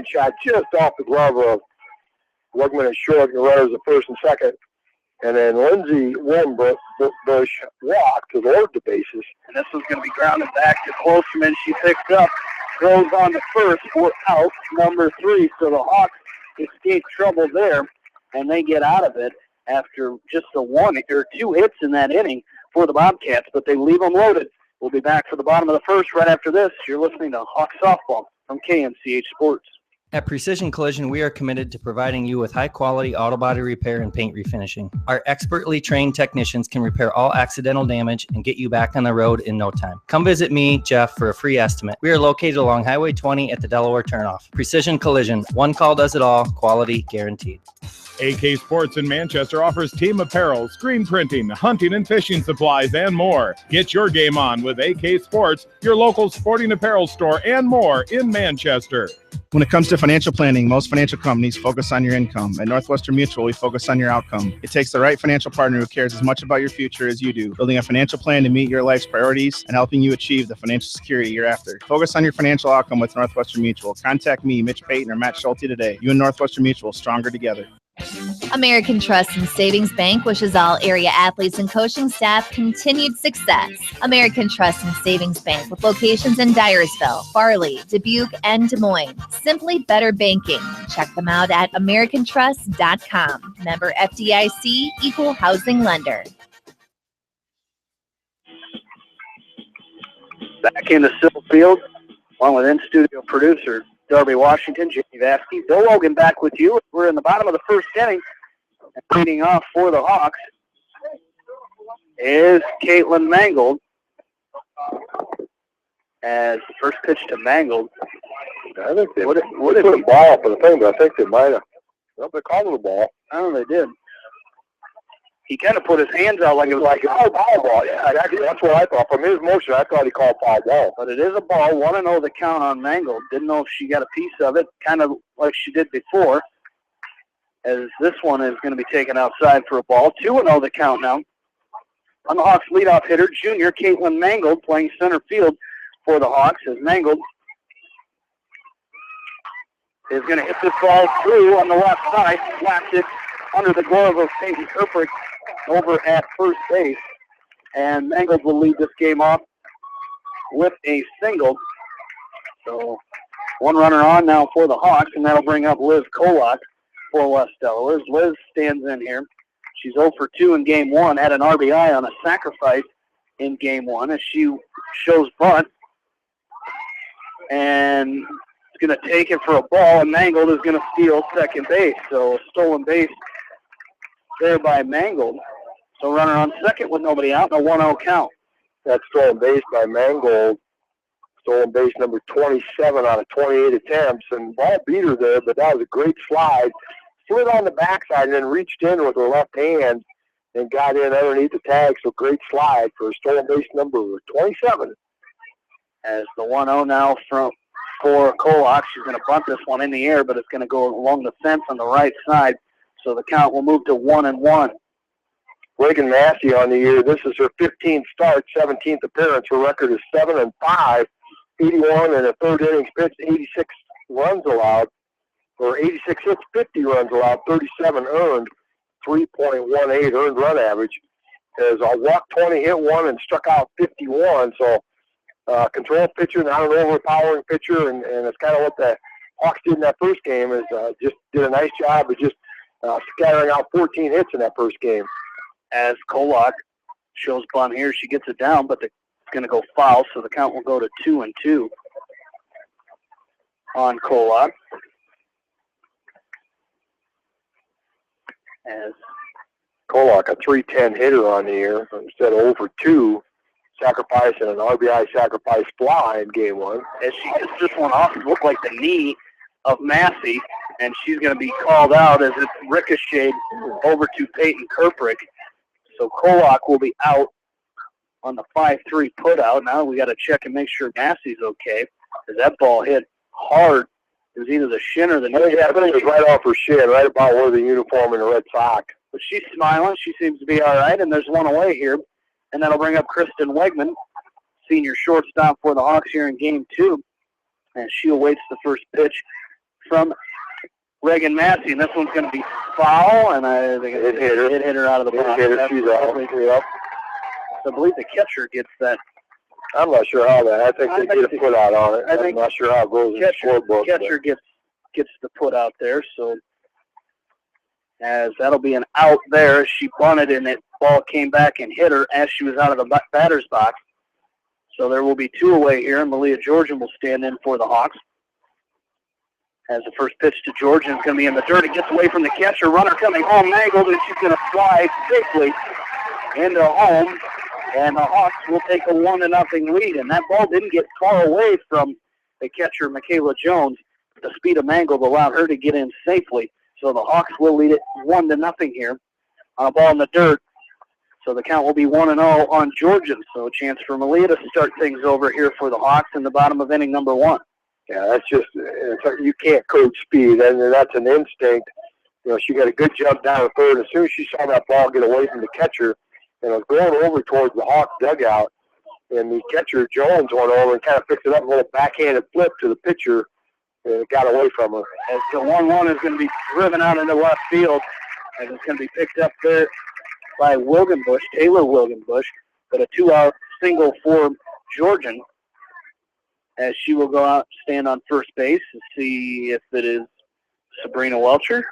shot just off the glove of Wegman and Short, and the runners at first and second. And then Lindsey Willenbush walked to the bases. And this was going to be grounded back to Closterman. She picks up, throws on to first for out number 3. So the Hawks escape trouble there, and they get out of it after just the 2 hits in that inning for the Bobcats, but they leave them loaded. We'll be back for the bottom of the first right after this. You're listening to Hawk Softball from KMCH Sports. At Precision Collision, we are committed to providing you with high-quality auto body repair and paint refinishing. Our expertly trained technicians can repair all accidental damage and get you back on the road in no time. Come visit me, Jeff, for a free estimate. We are located along Highway 20 at the Delaware Turnoff. Precision Collision, one call does it all, quality guaranteed. AK Sports in Manchester offers team apparel, screen printing, hunting and fishing supplies, and more. Get your game on with AK Sports, your local sporting apparel store, and more in Manchester. When it comes to financial planning, most financial companies focus on your income. At Northwestern Mutual, we focus on your outcome. It takes the right financial partner who cares as much about your future as you do, building a financial plan to meet your life's priorities and helping you achieve the financial security you're after. Focus on your financial outcome with Northwestern Mutual. Contact me, Mitch Payton, or Matt Schulte today. You and Northwestern Mutual, stronger together. American Trust and Savings Bank wishes all area athletes and coaching staff continued success. American Trust and Savings Bank with locations in Dyersville, Farley, Dubuque, and Des Moines. Simply better banking. Check them out at americantrust.com. Member FDIC, equal housing lender. Back into Sill Field, along with in-studio producer Darby Washington, Jamie Vasky. Bill Logan back with you. We're in the bottom of the first inning. And leading off for the Hawks is Caitlin Mangold. As the first pitch to Mangold. I think they put a ball up for the thing, but I think they might have. Well, they called it a ball. Oh, they did. He kind of put his hands out like it was like, oh, ball. Yeah, actually, that's what I thought. From his motion, I thought he called foul ball. But it is a ball. 1-0 the count on Mangold. Didn't know if she got a piece of it, kind of like she did before, as this one is going to be taken outside for a ball. 2-0 the count now. On the Hawks leadoff hitter, junior Caitlin Mangold, playing center field for the Hawks, as Mangold is going to hit this ball through on the left side, slaps it under the glove of Peyton Kirprick over at first base. And Mangold will lead this game off with a single. So one runner on now for the Hawks, and that'll bring up Liz Kolak for West Delaware. Liz stands in here. She's 0 for 2 in game 1, had an RBI on a sacrifice in game 1 as she shows bunt. And it's going to take it for a ball, and Mangold is going to steal second base. So a stolen base there by Mangold. So runner on second with nobody out, and a 1-0 count. That stolen base by Mangold, stolen base number 27 out of 28 attempts, and ball beat her there, but that was a great slide. Slid on the backside and then reached in with her left hand and got in underneath the tag, so great slide for stolen base number 27. As the 1-0 now for Kolak, she's going to bunt this one in the air, but it's going to go along the fence on the right side, so the count will move to 1-1. Reagan Massey on the year. This is her 15th start, 17th appearance. Her record is 7-5, 81 in the third innings pitched, 86 runs allowed, or 86 hits, 50 runs allowed, 37 earned, 3.18 earned run average. Has walked 20, hit 1, and struck out 51. So control pitcher, not an overpowering pitcher, and it's kind of what the Hawks did in that first game. Is just did a nice job of just scattering out 14 hits in that first game. As Kolak shows bunt here, she gets it down, but it's going to go foul, so the count will go to 2-2 on Kolak. As Kolak, a .310 hitter on the year, instead of 0 for 2, sacrificing an RBI sacrifice fly in game 1. As she gets this one off, it looked like the knee of Massey, and she's going to be called out as it's ricocheted over to Peyton Kirprick. So Kolak will be out on the 5-3 putout. Now we got to check and make sure Massey's okay, because that ball hit hard. It was either the shin or the knee. I think it was right off her shin, right about where the uniform and the red sock. But she's smiling. She seems to be all right, and there's one away here. And that'll bring up Kristen Wegman, senior shortstop for the Hawks here in Game 2. And she awaits the first pitch from Reagan Massey, and this one's going to be foul, and I think it hit her out of the box. She's out. Yep. So I believe the catcher gets that. I'm not sure how that. I think they get a put out on it. I'm not sure how it goes in the scorebook. Catcher gets the put out there, so as that'll be an out there. She bunted, and that ball came back and hit her as she was out of the batter's box. So there will be 2 away here, and Malia Georgian will stand in for the Hawks. As the first pitch to Georgian is going to be in the dirt. It gets away from the catcher. Runner coming home, mangled, and she's going to fly safely into home. And the Hawks will take a 1-0 lead. And that ball didn't get far away from the catcher, Michaela Jones. The speed of Mangold allowed her to get in safely. So the Hawks will lead it 1-0 here on a ball in the dirt. So the count will be 1-0 on Georgian. So a chance for Malia to start things over here for the Hawks in the bottom of inning number 1. Yeah, that's just, you can't coach speed, and that's an instinct. She got a good jump down the third. As soon as she saw that ball get away from the catcher, and it was going over towards the Hawks dugout, and the catcher, Jones, went over and kind of picked it up, a little backhanded flip to the pitcher, and it got away from her. As the 1-1 is going to be driven out into left field, and it's going to be picked up there by Wilgenbush, Taylor Wilgenbush, but a 2-out single for Georgian, as she will go out, stand on first base, and see if it is Sabrina Welcher.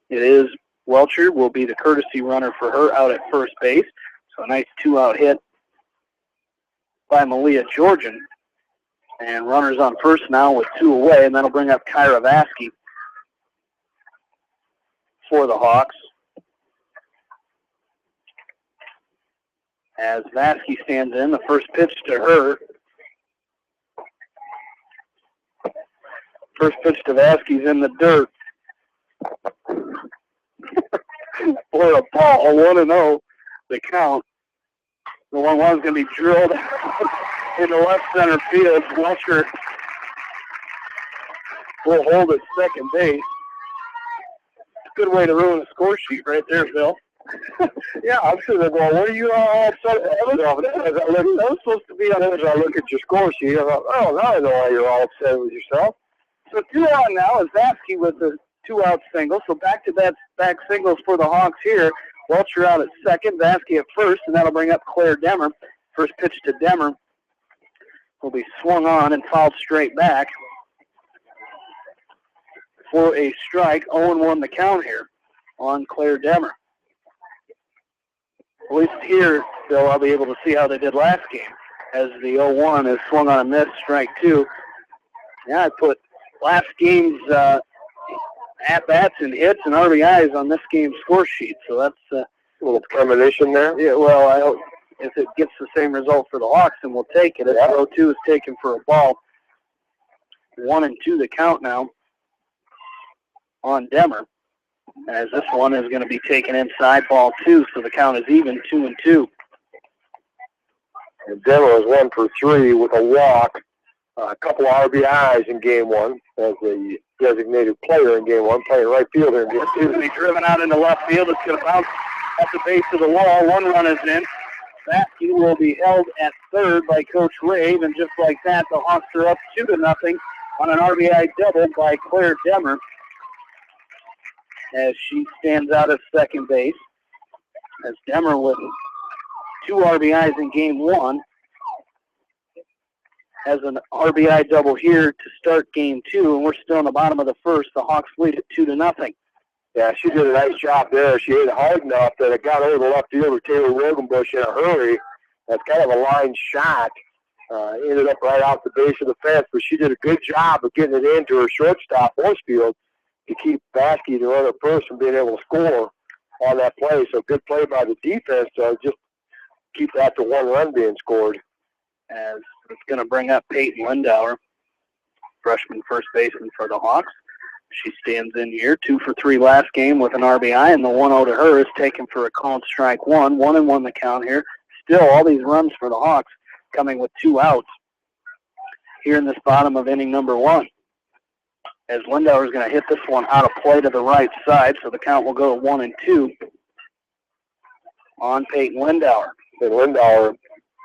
It is Welcher, will be the courtesy runner for her out at first base. So a nice 2-out hit by Malia Georgian. And runners on first now with 2 away, and that'll bring up Kyra Vasky for the Hawks. As Vasky stands in, the first pitch to her. First pitch to Vasky's in the dirt. For a ball, 1-0, the count. The 1-1 is going to be drilled in the left center field. Welcher will hold at second base. Good way to ruin the score sheet right there, Bill. Yeah, I'm sure they're going, what are you all upset at? I was supposed to be on it as I look at your score sheet. I thought, oh, now I know why you're all upset with yourself. So 2 out now is Vasky with the 2-out single. So back-to-back singles for the Hawks here. Welcher out at second, Vasky at first, and that'll bring up Claire Demmer. First pitch to Demmer will be swung on and fouled straight back for a strike. 0-1 the count here on Claire Demmer. At least here, Bill, I'll be able to see how they did last game, as the 0-1 is swung on a miss, strike 2. Yeah, I put last game's at-bats and hits and RBIs on this game's score sheet, so that's a little premonition there. Yeah, well, I hope if it gets the same result for the Hawks, then we'll take it. As 0-2 is taken for a ball. 1-2 the count now on Demmer, as this one is going to be taken inside, ball 2, so the count is even, 2-2. And Demmer was 1 for 3 with a walk. A couple of RBIs in game 1 as a designated player in game 1, playing right fielder in game 2. It's going to be driven out into left field. It's going to bounce at the base of the wall. 1 run is in. Vasky will be held at third by Coach Rave, and just like that, the Hawks are up 2-0 on an RBI double by Claire Demmer, as she stands out at second base. As Demmer with 2 RBIs in game 1. Has an RBI double here to start game 2, and we're still in the bottom of the first. The Hawks lead it 2-0. Yeah, she did a nice job there. She hit it hard enough that it got over the left fielder, Taylor Wilgenbush, in a hurry. That's kind of a line shot. Ended up right off the base of the fence, but she did a good job of getting it into her shortstop, Horsfield, to keep Vasky, the other first, from being able to score on that play. So good play by the defense to just keep that to 1 run being scored. As it's going to bring up Peyton Lindauer, freshman first baseman for the Hawks. She stands in here, 2 for 3 last game with an RBI, and the 1-0 to her is taken for a called strike 1. 1-1 the count here. Still, all these runs for the Hawks coming with 2 outs here in this bottom of inning number 1. As Lindauer is going to hit this one out of play to the right side, so the count will go to 1-2 on Peyton Lindauer. And Lindauer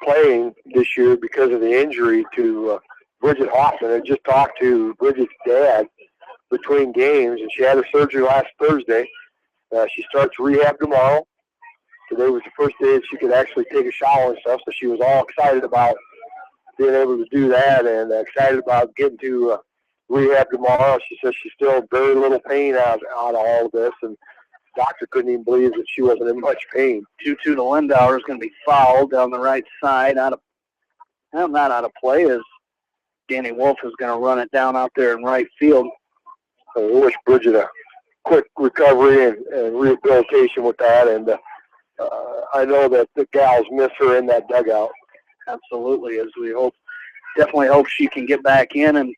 playing this year because of the injury to Bridget Hoffman. I just talked to Bridget's dad, between games, and she had her surgery last Thursday. She starts rehab tomorrow. Today was the first day that she could actually take a shower and stuff, so she was all excited about being able to do that and excited about getting to rehab tomorrow. She says she's still very little pain out of all of this, and the doctor couldn't even believe that she wasn't in much pain. 2-2 to Lindauer is going to be fouled down the right side. Not out of play, as Danny Wolf is going to run it down out there in right field. I wish Bridget a quick recovery and rehabilitation with that, and I know that the gals miss her in that dugout. Absolutely, as we definitely hope she can get back in and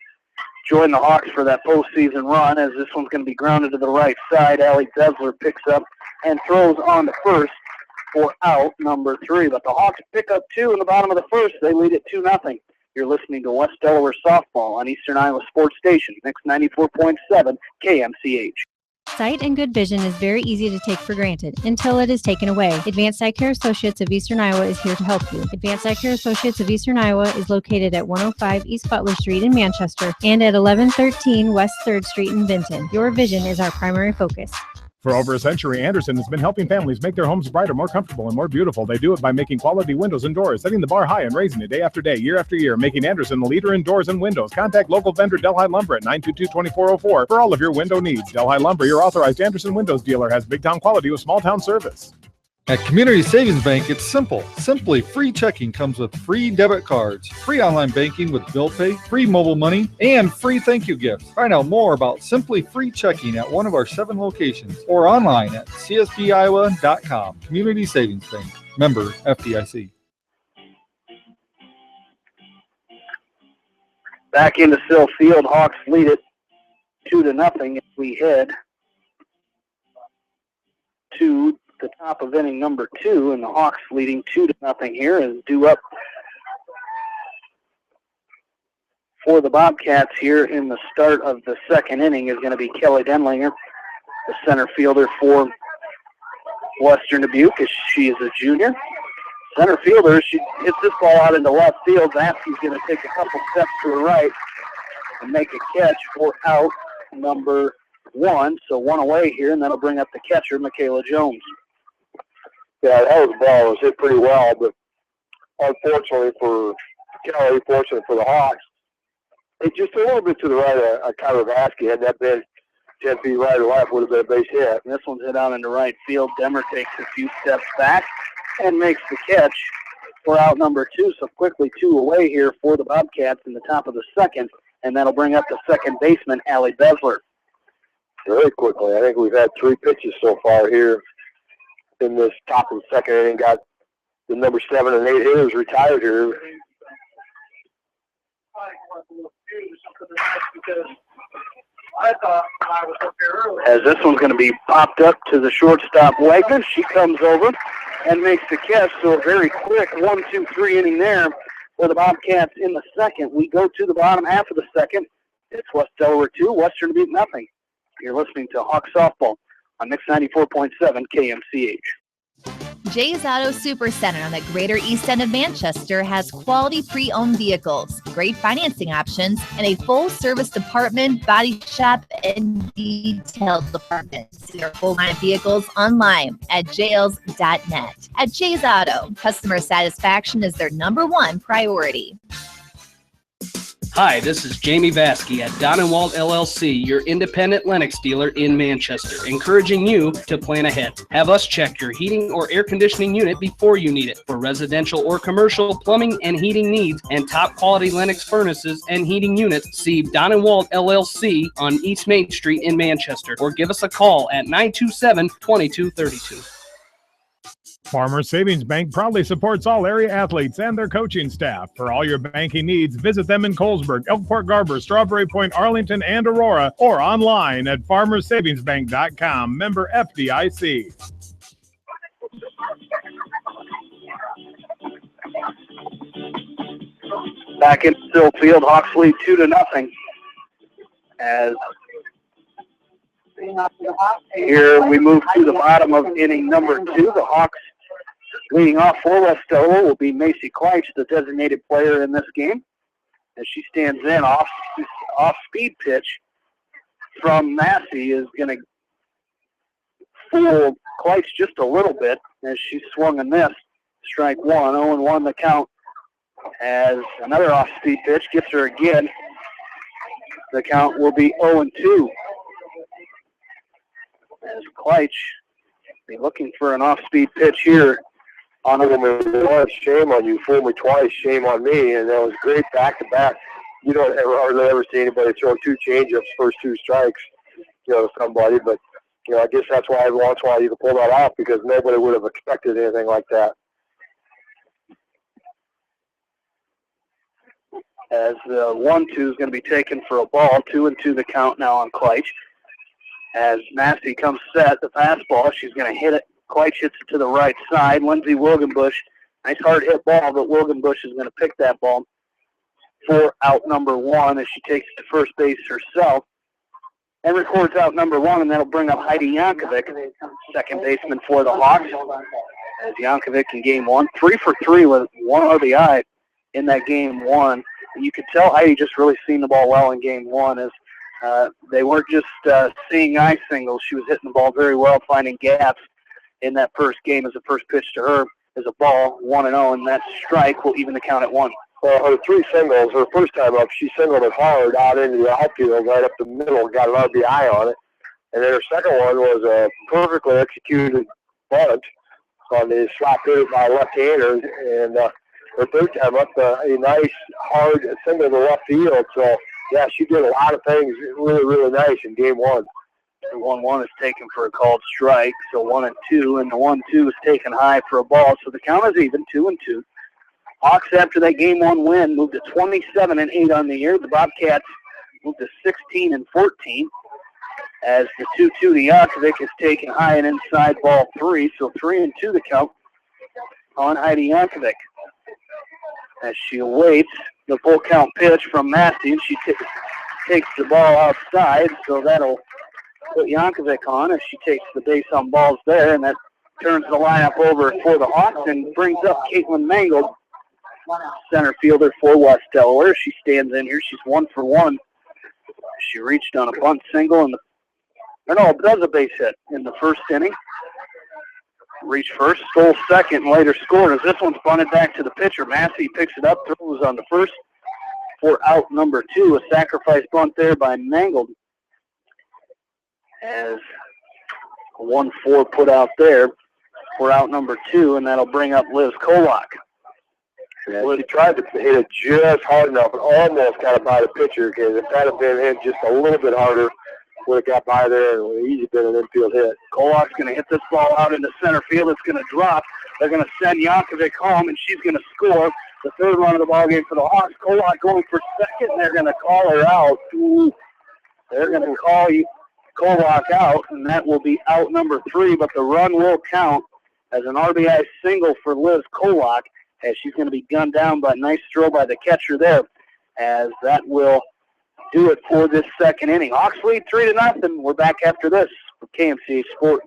join the Hawks for that postseason run, as this one's going to be grounded to the right side. Allie Besler picks up and throws on to first for out number 3. But the Hawks pick up 2 in the bottom of the first. They lead it 2-0. You're listening to West Delaware Softball on Eastern Iowa Sports Station, Mix 94.7 KMCH. Sight and good vision is very easy to take for granted until it is taken away. Advanced Eye Care Associates of Eastern Iowa is here to help you. Advanced Eye Care Associates of Eastern Iowa is located at 105 East Butler Street in Manchester and at 1113 West 3rd Street in Vinton. Your vision is our primary focus. For over a century, Anderson has been helping families make their homes brighter, more comfortable, and more beautiful. They do it by making quality windows and doors, setting the bar high and raising it day after day, year after year, making Anderson the leader in doors and windows. Contact local vendor Delhi Lumber at 922-2404 for all of your window needs. Delhi Lumber, your authorized Anderson Windows dealer, has big town quality with small town service. At Community Savings Bank, it's simple. Simply free checking comes with free debit cards, free online banking with bill pay, free mobile money, and free thank you gifts. Find out more about Simply Free Checking at one of our 7 locations or online at csbiowa.com. Community Savings Bank. Member FDIC. Back into Sill Field. Hawks lead it 2-0 as we head to the top of inning number 2, and the Hawks leading 2-0 here, and due up for the Bobcats here in the start of the second inning is going to be Kelly Denlinger, the center fielder for Western Dubuque, as she is a junior. Center fielder, she hits this ball out into left field. Vasky's going to take a couple steps to the right and make a catch for out number 1. So 1 away here, and that'll bring up the catcher, Michaela Jones. Yeah, that ball was hit pretty well, but unfortunately for Kelly, fortunately for the Hawks, it just a little bit to the right of Kyler Vasky. Had that been 10 feet right or left, would have been a base hit. And this one's hit out into right field. Demmer takes a few steps back and makes the catch for out number 2. So quickly 2 away here for the Bobcats in the top of the second, and that'll bring up the second baseman, Allie Besler. Very quickly. I think we've had 3 pitches so far here in this top of the second inning. Got the number 7 and 8 hitters retired here. As this one's going to be popped up to the shortstop, Wagner. She comes over and makes the catch. So a very quick 1-2-3 inning there for the Bobcats in the second. We go to the bottom half of the second. It's West Delaware 2, Western Dubuque nothing. You're listening to Hawk Softball on Mix 94.7 KMCH. Jay's Auto Supercenter on the Greater East End of Manchester has quality pre-owned vehicles, great financing options, and a full-service department, body shop, and detail department. See our full line of vehicles online at jls.net. At Jay's Auto, customer satisfaction is their #1 priority. Hi, this is Jamie Vasky at Don & Walt LLC, your independent Lennox dealer in Manchester, encouraging you to plan ahead. Have us check your heating or air conditioning unit before you need it. For residential or commercial plumbing and heating needs and top quality Lennox furnaces and heating units, see Don & Walt LLC on East Main Street in Manchester, or give us a call at 927-2232. Farmers Savings Bank proudly supports all area athletes and their coaching staff. For all your banking needs, visit them in Colesburg, Elkport Garber, Strawberry Point, Arlington, and Aurora, or online at farmersavingsbank.com. Member FDIC. Back in Sill Field, Hawks lead 2-0. As here we move to the bottom of inning number 2. The Hawks leading off for West Delaware will be Macy Kleitsch, the designated player in this game, as she stands in off speed pitch from Massey is going to fool Kleitz just a little bit as she swung and missed. Strike one, 0-1 the count. As another off-speed pitch gets her again, the count will be 0-2. As Kleitz be looking for an off-speed pitch here on shame on you. Fool me twice, shame on me. And that was great back-to-back. You don't hardly ever see anybody throw two changeups first two strikes, to somebody. But, I guess that's why every once in a while you can pull that off, because nobody would have expected anything like that. As the 1-2 is going to be taken for a ball, 2-2 the count now on Kleitz. As Massey comes set, the fastball, she's going to hit it. Kleitz hits it to the right side. Lindsey Wilgenbush, nice hard hit ball, but Wilgenbush is going to pick that ball for out number one as she takes it to first base herself and records out number one, and that'll bring up Heidi Yankovic, second baseman for the Hawks. As Yankovic in game one, 3 for 3 with one RBI in that game one. And you could tell Heidi just really seen the ball well in game one, as they weren't just seeing eye singles. She was hitting the ball very well, finding gaps in that first game, as the first pitch to her is a ball, 1-0, and that strike will even the count at 1. Well, her three singles, her first time up, she singled it hard out into the outfield, right up the middle, got an RBI on it. And then her second one was a perfectly executed bunt on the slap hit by a left-hander. And her third time up, a nice, hard single to left field. So, yeah, she did a lot of things really, really nice in game one. The 1-1 is taken for a called strike, so 1-2, and the 1-2 is taken high for a ball. So the count is even, 2-2. Hawks, after that game one win, moved to 27-8 on the year. The Bobcats moved to 16-14. As the 2-2 to Yankovic is taken high and inside ball 3, so 3-2 the count on Heidi Yankovic. As she awaits the full count pitch from Massey, and she takes the ball outside, so that'll put Yankovic on as she takes the base on balls there, and that turns the lineup over for the Hawks and brings up Caitlin Mangold, center fielder for West Delaware. She stands in here. She's 1 for 1. She reached on a bunt single does a base hit in the first inning. Reached first, stole second, and later scored as this one's bunted back to the pitcher. Massey picks it up, throws on the first for out number 2. A sacrifice bunt there by Mangold. As a 1-4 put out there for out number 2, and that'll bring up Liz Kolak. Yeah, she tried to hit it just hard enough and almost got it by the pitcher, because if that had been hit just a little bit harder, would have got by there and would have easily been an infield hit. Kolak's going to hit this ball out into center field. It's going to drop. They're going to send Yankovic home, and she's going to score the third run of the ballgame for the Hawks. Kolak going for second, and they're going to call her out. Ooh. They're going to call Kolak out, and that will be out number 3, but the run will count as an RBI single for Liz Kolak, as she's going to be gunned down by a nice throw by the catcher there, as that will do it for this second inning. Hawks lead 3-0. We're back after this with KMCA Sports.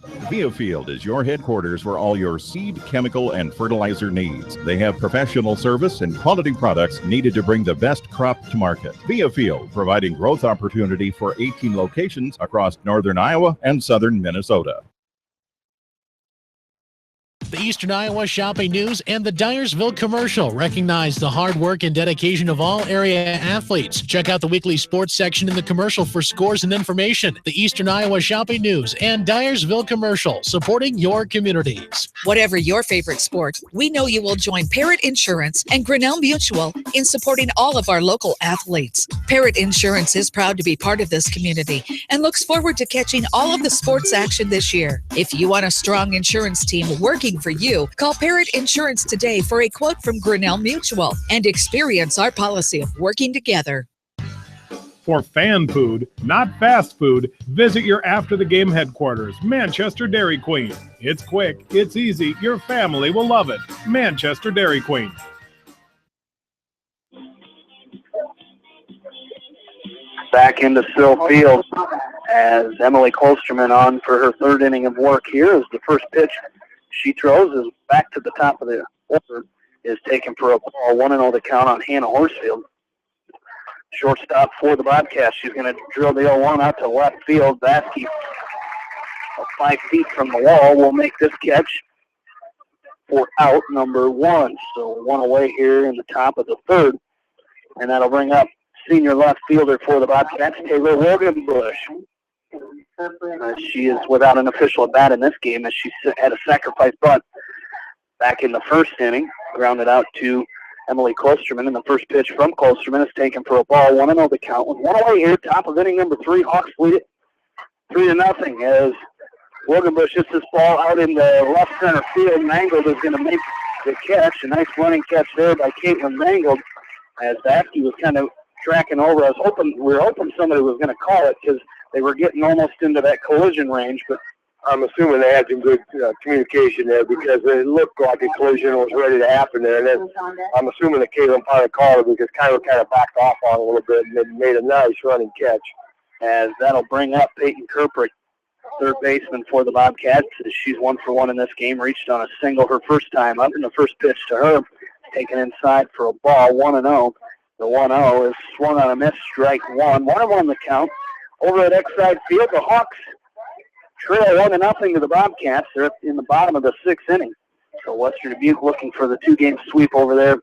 Viafield is your headquarters for all your seed, chemical, and fertilizer needs. They have professional service and quality products needed to bring the best crop to market. Viafield, providing growth opportunity for 18 locations across northern Iowa and southern Minnesota. The Eastern Iowa Shopping News and the Dyersville Commercial recognize the hard work and dedication of all area athletes. Check out the weekly sports section in the commercial for scores and information. The Eastern Iowa Shopping News and Dyersville Commercial, supporting your communities. Whatever your favorite sport, we know you will join Parrott Insurance and Grinnell Mutual in supporting all of our local athletes. Parrott Insurance is proud to be part of this community and looks forward to catching all of the sports action this year. If you want a strong insurance team working for you, call Parrott Insurance today for a quote from Grinnell Mutual and experience our policy of working together. For fan food, not fast food, visit your after the game headquarters, Manchester Dairy Queen. It's quick, it's easy, your family will love it. Manchester Dairy Queen. Back into Sill Field as Emily Kolsterman on for her third inning of work here, as the first pitch she throws is back to the top of the order, is taken for a ball, 1-0 to count on Hannah Horsfield. shortstop for the Bobcats. She's going to drill the 0-1 out to left field. Vasky, 5 feet from the wall, will make this catch for out number 1. So 1 away here in the top of the 3rd. And that'll bring up senior left fielder for the Bobcats, Taylor Wogenbush. She is without an official at bat in this game as she had a sacrifice bunt back in the 1st inning. Grounded out to Emily Klosterman, and the first pitch from Klosterman is taken for a ball. 1-0 the count with 1 away here. Top of inning number 3. Hawks lead it 3-0 as Wogenbush hits this ball out in the left center field. Mangold is going to make the catch. A nice running catch there by Caitlin Mangold as Vasky was kind of tracking over. We were hoping somebody was going to call it because they were getting almost into that collision range, but I'm assuming they had some good communication there because it looked like a collision was ready to happen there. And then I'm assuming that Caitlin probably called it because Kyler kind of backed off on it a little bit and then made a nice running catch. As that'll bring up Peyton Kirprick, third baseman for the Bobcats. She's 1 for 1 in this game, reached on a single her first time up, and the first pitch to her, taken inside for a ball, 1-0. The 1-0 is swung on a miss, strike 1. 1-1 the count. Over at Exide Field, the Hawks trail 1-0 to the Bobcats. They're in the bottom of the 6th inning. So Western Dubuque looking for the 2-game sweep over there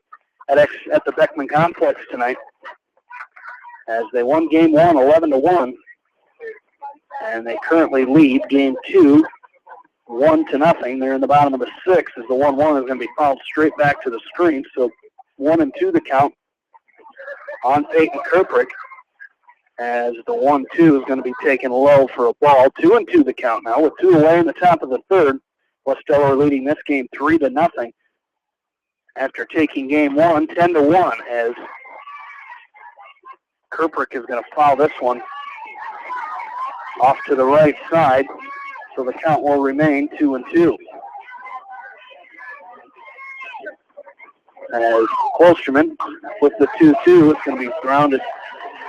at the Beckman Complex tonight. As they won Game 1, 11-1. And they currently lead Game 2, 1-0. They're in the bottom of the 6th as the 1-1 is going to be fouled straight back to the screen. So 1-2 the count on Peyton Kirprick. As the 1-2 is going to be taken low for a ball. 2-2 the count now with 2 away in the top of the 3rd. West Delaware leading this game 3-0 after taking Game 1, 10-1, as Kirprick is going to foul this one off to the right side. So the count will remain 2-2. As Klosterman with the 2-2, it's going to be grounded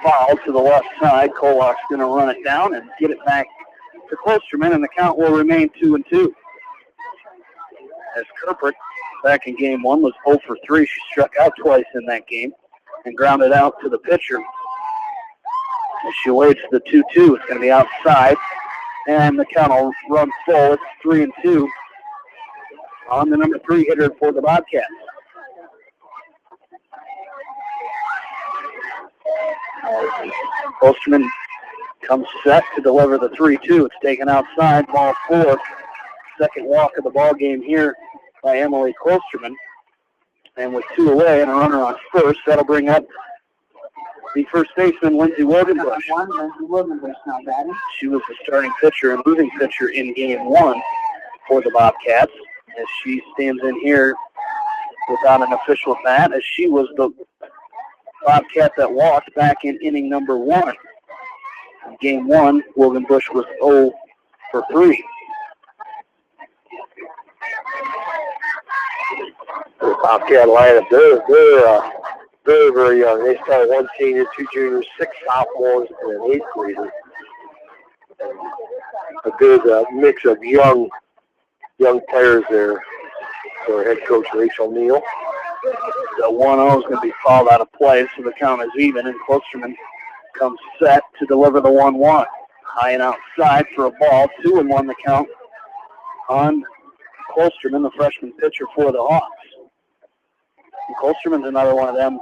foul to the left side. Kolak's going to run it down and get it back to Klosterman, and the count will remain 2-2. As Kirprick, back in Game 1, was 0 for 3. She struck out twice in that game and grounded out to the pitcher. As she waits the 2-2, it's going to be outside, and the count will run full. It's 3-2 on the number 3 hitter for the Bobcats. Klosterman comes set to deliver the 3-2. It's taken outside, ball 4. Second walk of the ball game here by Emily Klosterman. And with 2 away and a runner on first, that'll bring up the first baseman, Lindsay Wogenbush. She was the starting pitcher and moving pitcher in Game 1 for the Bobcats, as she stands in here without an official at bat, as she was the Bobcat that walked back in inning number 1. In Game 1, Wogenbush was 0 for 3. The Bobcat lineup, they're very, very young. They started 1 senior, 2 juniors, 6 sophomores, and an 8th grader. A good mix of young players there for head coach Rachel Neal. The 1-0 is going to be fouled out of play, so the count is even, and Klosterman comes set to deliver the 1-1. High and outside for a ball, 2-1 the count on Klosterman, the freshman pitcher for the Hawks. And Klosterman's another one of them,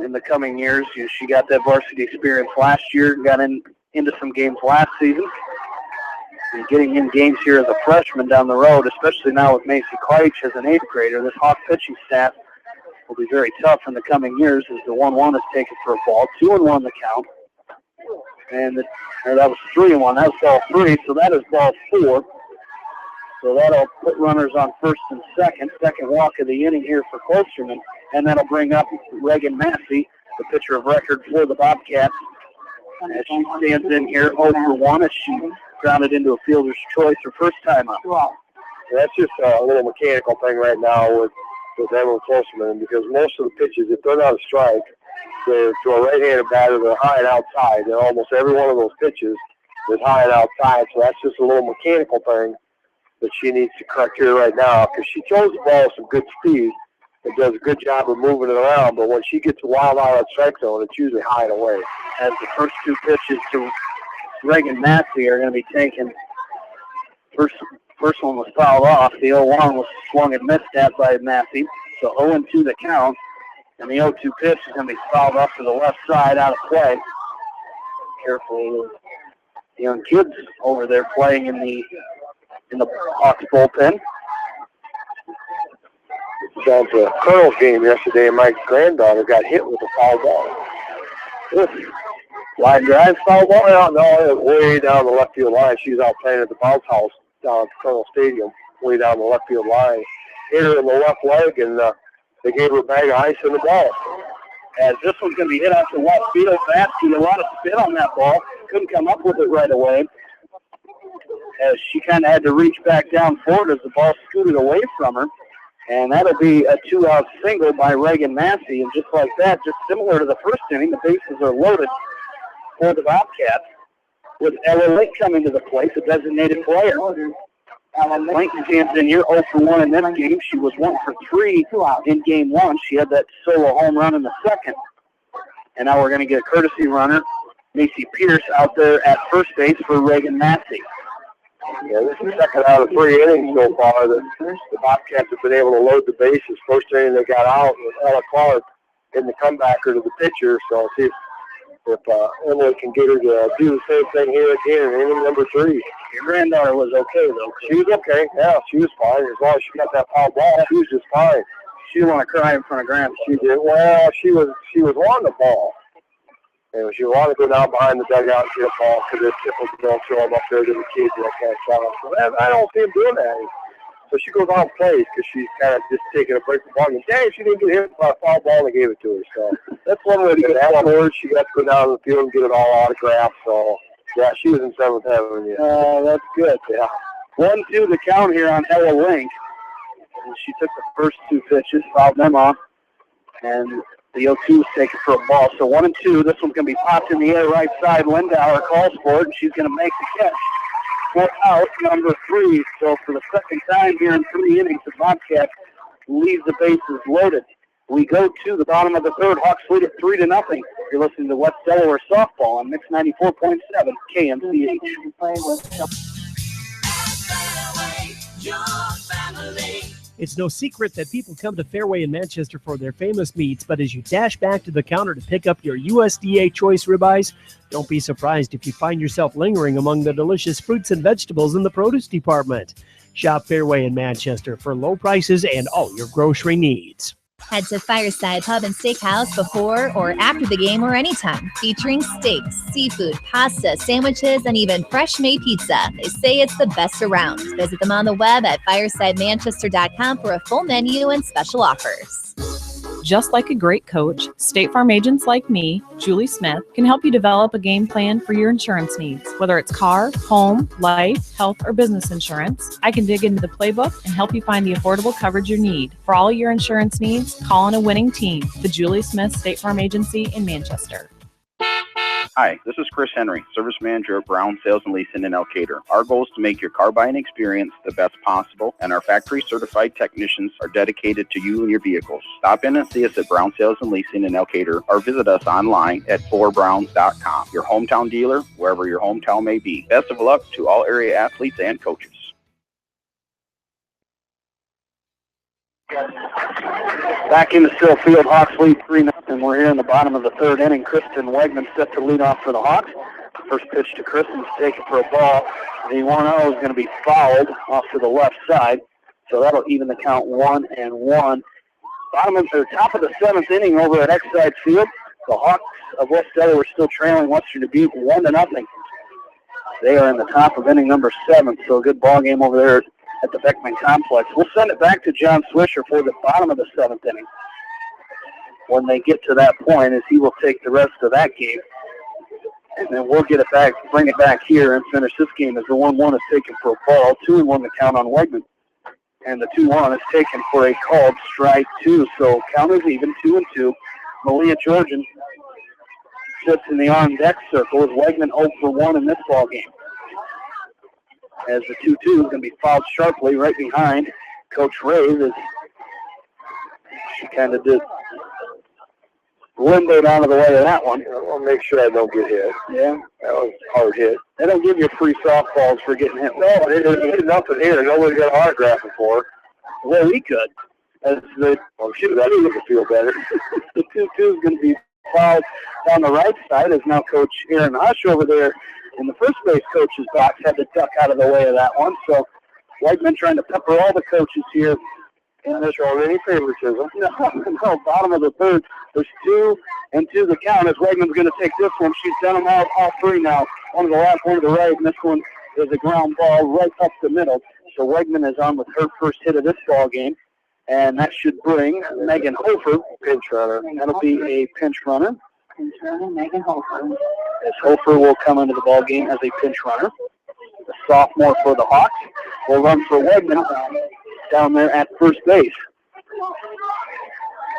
in the coming years. She got that varsity experience last year, got into some games last season. And getting in games here as a freshman down the road, especially now with Macy Kleich as an 8th grader, this Hawk pitching staff will be very tough in the coming years as the 1-1 is taken for a ball. 2-1 the count. And that was 3-1. That was ball 3, so that is ball 4. So that'll put runners on first and second. Second walk of the inning here for Klosterman. And that'll bring up Reagan Massey, the pitcher of record for the Bobcats, as she stands in here 0 for 1 as she grounded into a fielder's choice her first time up. So that's just a little mechanical thing right now with Emily Klosterman, because most of the pitches, if they're not a strike, they're to a right-handed batter, they're high and outside. And almost every one of those pitches is high and outside. So that's just a little mechanical thing that she needs to correct here right now, because she throws the ball with some good speed, and does a good job of moving it around. But when she gets wild out of strike zone, it's usually high and away. As the first two pitches to Reagan Massey are going to be taken. First one was fouled off. The 0-1 was swung and missed at by Massey. So 0-2 the count. And the 0-2 pitch is going to be fouled off to the left side out of play. Careful, the young kids over there playing in the Hawks bullpen. Down to Colonel's game yesterday, and my granddaughter got hit with a foul ball. Line drive, foul ball? Well, no, it was way down the left field line. She was out playing at the bounce house down at Colonel Stadium, way down the left field line. Hit her in the left leg, and they gave her a bag of ice in the ball. As this one's going to be hit out to left field. Vasky, a lot of spin on that ball. Couldn't come up with it right away. As she kind of had to reach back down forward as the ball scooted away from her. And that'll be a 2-out single by Reagan Massey. And just like that, just similar to the first inning, the bases are loaded for the Bobcats. With Ella Link coming to the plate, the designated player. Ella Link stands in here 0 for 1 in this game. She was 1 for 3 in game 1. She had that solo home run in the second. And now we're going to get a courtesy runner, Macy Pierce, out there at first base for Reagan Massey. Yeah, this is second out of 3 innings so far. The Bobcats have been able to load the bases. First inning they got out with Ella Clark in the comebacker to the pitcher. So see if Emily can get her to do the same thing here again in inning number 3. Your granddaughter was okay, though. She was okay. Yeah, she was fine. As long as she got that foul ball, she was just fine. She didn't want to cry in front of Grandpa. She did. Well, she was on the ball. And she wanted to go down behind the dugout and get a ball because if people don't throw them up there to the kids like that shot. So I don't see him doing that. So she goes on plays because she's kind of just taking a break from the ball. And dang, she didn't get hit by a foul ball and they gave it to her. So that's one way to get afterwards. She got to go down to the field and get it all autographed. So, yeah, she was in seventh heaven. Yeah. That's good. Yeah. 1-2 the count here on Ella Link. And she took the first 2 pitches, fouled them off. And the 0-2 was taken for a ball. So 1-2. This one's going to be popped in the air right side. Lindauer calls for it, and she's going to make the catch for out number 3. So for the second time here in 3 innings, the Bobcats leave the bases loaded. We go to the bottom of the third. Hawks lead at 3-0. You're listening to West Delaware Softball on Mix 94.7 KMCH. It's no secret that people come to Fairway in Manchester for their famous meats, but as you dash back to the counter to pick up your USDA choice ribeyes, don't be surprised if you find yourself lingering among the delicious fruits and vegetables in the produce department. Shop Fairway in Manchester for low prices and all your grocery needs. Head to Fireside Pub and Steakhouse before or after the game or anytime, featuring steaks, seafood, pasta, sandwiches, and even fresh-made pizza. They say it's the best around. Visit them on the web at firesidemanchester.com for a full menu and special offers. Just like a great coach, State Farm agents like me, Julie Smith, can help you develop a game plan for your insurance needs. Whether it's car, home, life, health, or business insurance, I can dig into the playbook and help you find the affordable coverage you need. For all your insurance needs, call on a winning team, the Julie Smith State Farm Agency in Manchester. Hi, this is Chris Henry, Service Manager of Brown Sales and Leasing in Elkader. Our goal is to make your car buying experience the best possible, and our factory-certified technicians are dedicated to you and your vehicles. Stop in and see us at Brown Sales and Leasing in Elkader, or visit us online at 4browns.com. Your hometown dealer, wherever your hometown may be. Best of luck to all area athletes and coaches. Back into Still Field, Hawks lead 3-0. We're here in the bottom of the third inning. Kristen Wegman set to lead off for the Hawks. First pitch to Kristen's taken for a ball. The 1-0 is going to be fouled off to the left side, so that'll even the count 1-1. Top of the 7th inning over at Exide Field. The Hawks of West Delaware still trailing Western Dubuque 1-0. They are in the top of inning number 7, so a good ball game over there at the Beckman Complex. We'll send it back to John Swisher for the bottom of the 7th inning. When they get to that point, as he will take the rest of that game. And then we'll get it back, bring it back here and finish this game as the 1-1 is taken for a ball. 2-1 the count on Wegman. And the 2-1 is taken for a called strike 2. So count is even, 2-2. Malia Georgian sits in the on-deck circle as Wegman 0 for 1 in this ball game. As the 2-2 is going to be fouled sharply right behind Coach Ray as She kind of did limboed out of the way of that one. I'll make sure I don't get hit. Yeah. That was a hard hit. They don't give you free softballs for getting hit. No, there's nothing here. Nobody got autographing for it. Well, we could. As the, shoot, that would feel better. The 2-2 is going to be fouled down the right side as now Coach Aaron Hush over there in the first base coach's box had to duck out of the way of that one. So Whiteman trying to pepper all the coaches here. And they're showing any favoritism. No, bottom of the third. There's 2-2 the count as Wegman's going to take this one. She's done them all three now. One to the left, one to the right, and this one is a ground ball right up the middle. So Wegman is on with her first hit of this ball game. And that should bring Megan Hofer, pinch runner. That'll be a pinch runner. Pinch runner, Megan Hofer. As Hofer will come into the ball game as a pinch runner. The sophomore for the Hawks will run for Wegman down there at first base.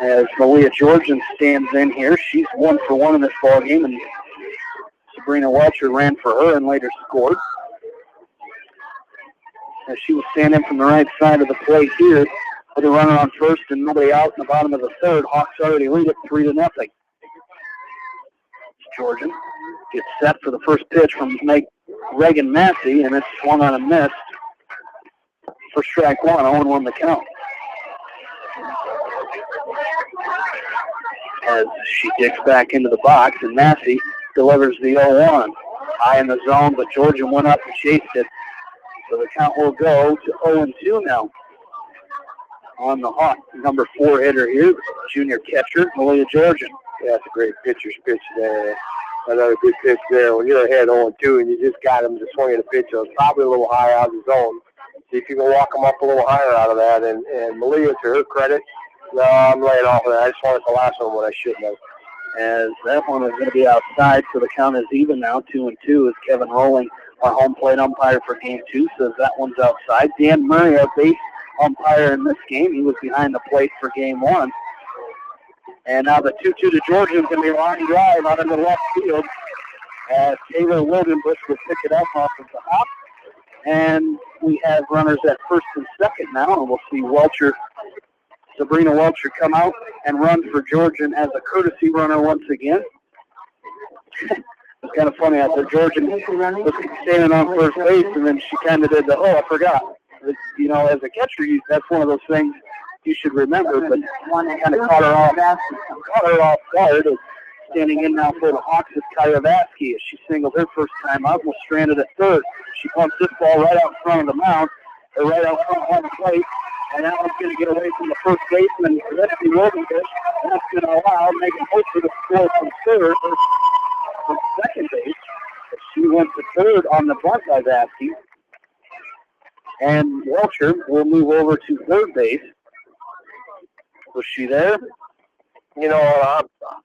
As Malia Georgian stands in here, she's 1 for 1 in this ball game, and Sabrina Welcher ran for her and later scored. As she was standing from the right side of the plate here, with a runner on first and nobody out in the bottom of the third, Hawks already lead it 3-0. Georgian gets set for the first pitch from Reagan Massey, and it's swung on a miss for strike one. 0-1 the count. As she digs back into the box, and Massey delivers the 0-1. High in the zone, but Georgian went up and chased it. So the count will go to 0-2 now. On the Hawk, number 4 hitter here, junior catcher, Malia Georgian. Yeah, that's a great pitcher's pitch there. Another good pitch there. When you're ahead 0-2 and you just got him to swing at a pitch that was probably a little high out of the zone. See if you can walk him up a little higher out of that. And Malia, to her credit, no, I'm laying off of that. I just wanted the last one when I shouldn't have. As that one is going to be outside, so the count is even now, 2-2, as Kevin Rowling, our home plate umpire for Game 2, says that one's outside. Dan Murray, our base umpire in this game, he was behind the plate for Game 1. And now the 2-2 to Georgia is going to be a line drive out into left field as Taylor Wildenbush will pick it up off of the hop. And we have runners at first and second now, and we'll see Sabrina Welcher come out and run for Georgian as a courtesy runner once again. It's kind of funny out there. Georgian was standing on first base, and then she kind of did I forgot. You know, as a catcher, that's one of those things you should remember, but kind of caught her off guard. Standing in now for the Hawks is Kyra Vasky as she singled her first time up and was stranded at third. She pumps this ball right out in front of the mound, or right out front of the plate, and that one's going to get away from the first baseman, Leslie Wildenbush. That's going to allow Megan Hofer to score from third, or from second base. She went to third on the bunt by Vasky. And Welcher will move over to third base. Was she there? You know,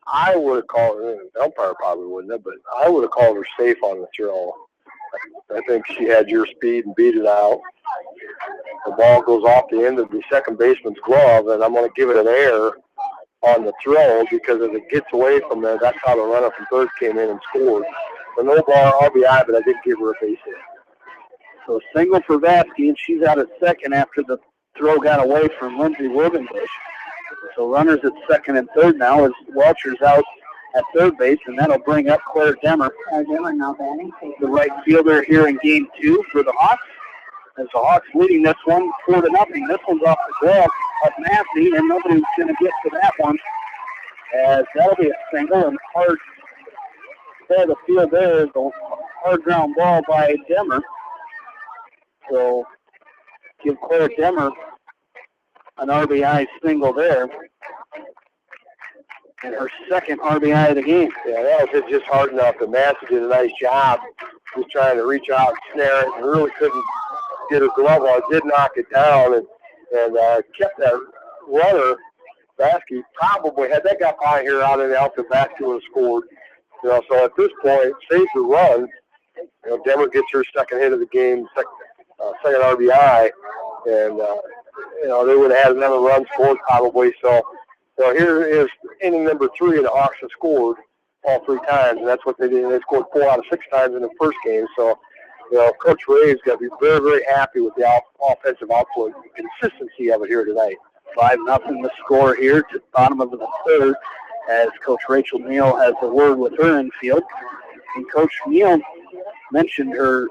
I would have called her, the umpire probably wouldn't have, but I would have called her safe on the throw. I think she had your speed and beat it out. The ball goes off the end of the second baseman's glove, and I'm going to give it an error on the throw because as it gets away from there, that's how the runner from third came in and scored. So no ball RBI, but I did give her a base hit. So a single for Vasky, and she's out at second after the throw got away from Lindsay Wildenbush. So runners at second and third now as Welcher's out at third base, and that'll bring up Claire Demmer, the right fielder here in Game 2 for the Hawks. As the Hawks leading this one 4-0. This one's off the glove of Massey, and nobody's going to get to that one. As that'll be a single and hard there. The field there is a hard ground ball by Demmer. So give Claire Demmer an RBI single there. And her second RBI of the game. Yeah, that was just hard enough. And Massey did a nice job just trying to reach out and snare it and really couldn't get her glove on. Did knock it down and kept that runner. Vasky probably, had that got by here out in the outfield, Vasky would have scored. You know, so at this point, save the run. You know, Demmer gets her second hit of the game, second RBI, and you know, they would have had another run scored probably. So here is inning number 3, and the Hawks have scored all 3 times, and that's what they did. They scored 4 out of 6 times in the first game. So, you know, Coach Ray's got to be very, very happy with the offensive output and consistency of it here tonight. 5-0 the score here to the bottom of the third as Coach Rachel Neal has a word with her infield. And Coach Neal mentioned her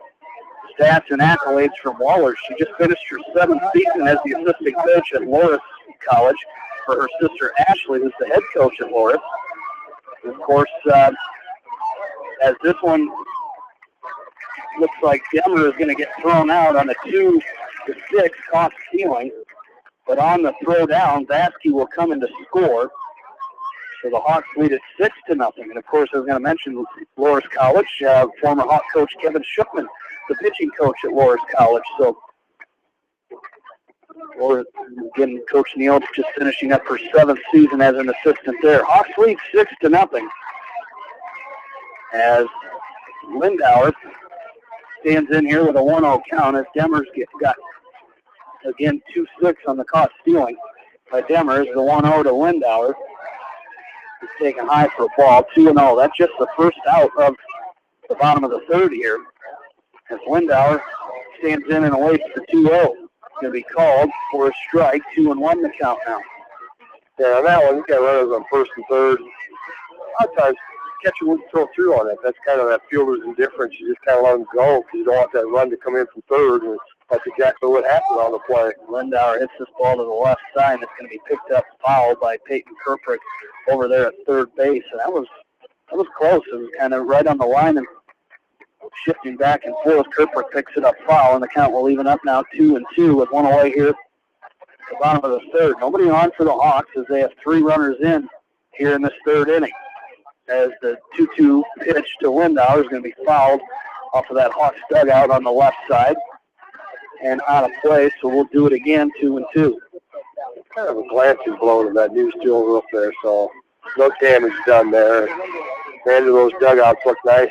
stats and accolades from Waller. She just finished her 7th season as the assistant coach at Loris College for her sister Ashley, who's the head coach at Loris. And of course, as this one looks like Denver is going to get thrown out on a 2-6 caught stealing. But on the throw down, Vasky will come in to score. So the Hawks lead at 6-0. And of course, I was going to mention Loris College, former Hawk coach Kevin Shookman, the pitching coach at Loris College. So, again, Coach Neal just finishing up her 7th season as an assistant there. Hawks lead 6-0 as Lindauer stands in here with a 1-0 count as Demers got, again, 2-6 on the caught stealing by Demers. The 1-0 to Lindauer. He's taken high for a ball, 2-0. That's just the first out of the bottom of the third here. As Lindauer stands in and awaits the 2-0. Going to be called for a strike, 2-1 the count now. Yeah, on that one, you got runners on first and third. A lot of times, catcher wouldn't throw through on it. That's kind of that fielder's indifference. You just kind of let him go because you don't want that run to come in from third. And that's exactly what happened on the play. Lindauer hits this ball to the left side. It's going to be picked up foul by Peyton Kirkrick over there at third base. And that was close. It was kind of right on the line and shifting back and forth. Kirkrick picks it up foul, and the count will even up now 2-2 with one away here at the bottom of the third. Nobody on for the Hawks as they have 3 runners in here in this third inning. As the 2-2 pitch to Lindauer is going to be fouled off of that Hawks dugout on the left side and out of play, so we'll do it again, 2-2. Kind of a glance is blown of that new steel roof there, so no damage done there. The end of those dugouts look nice.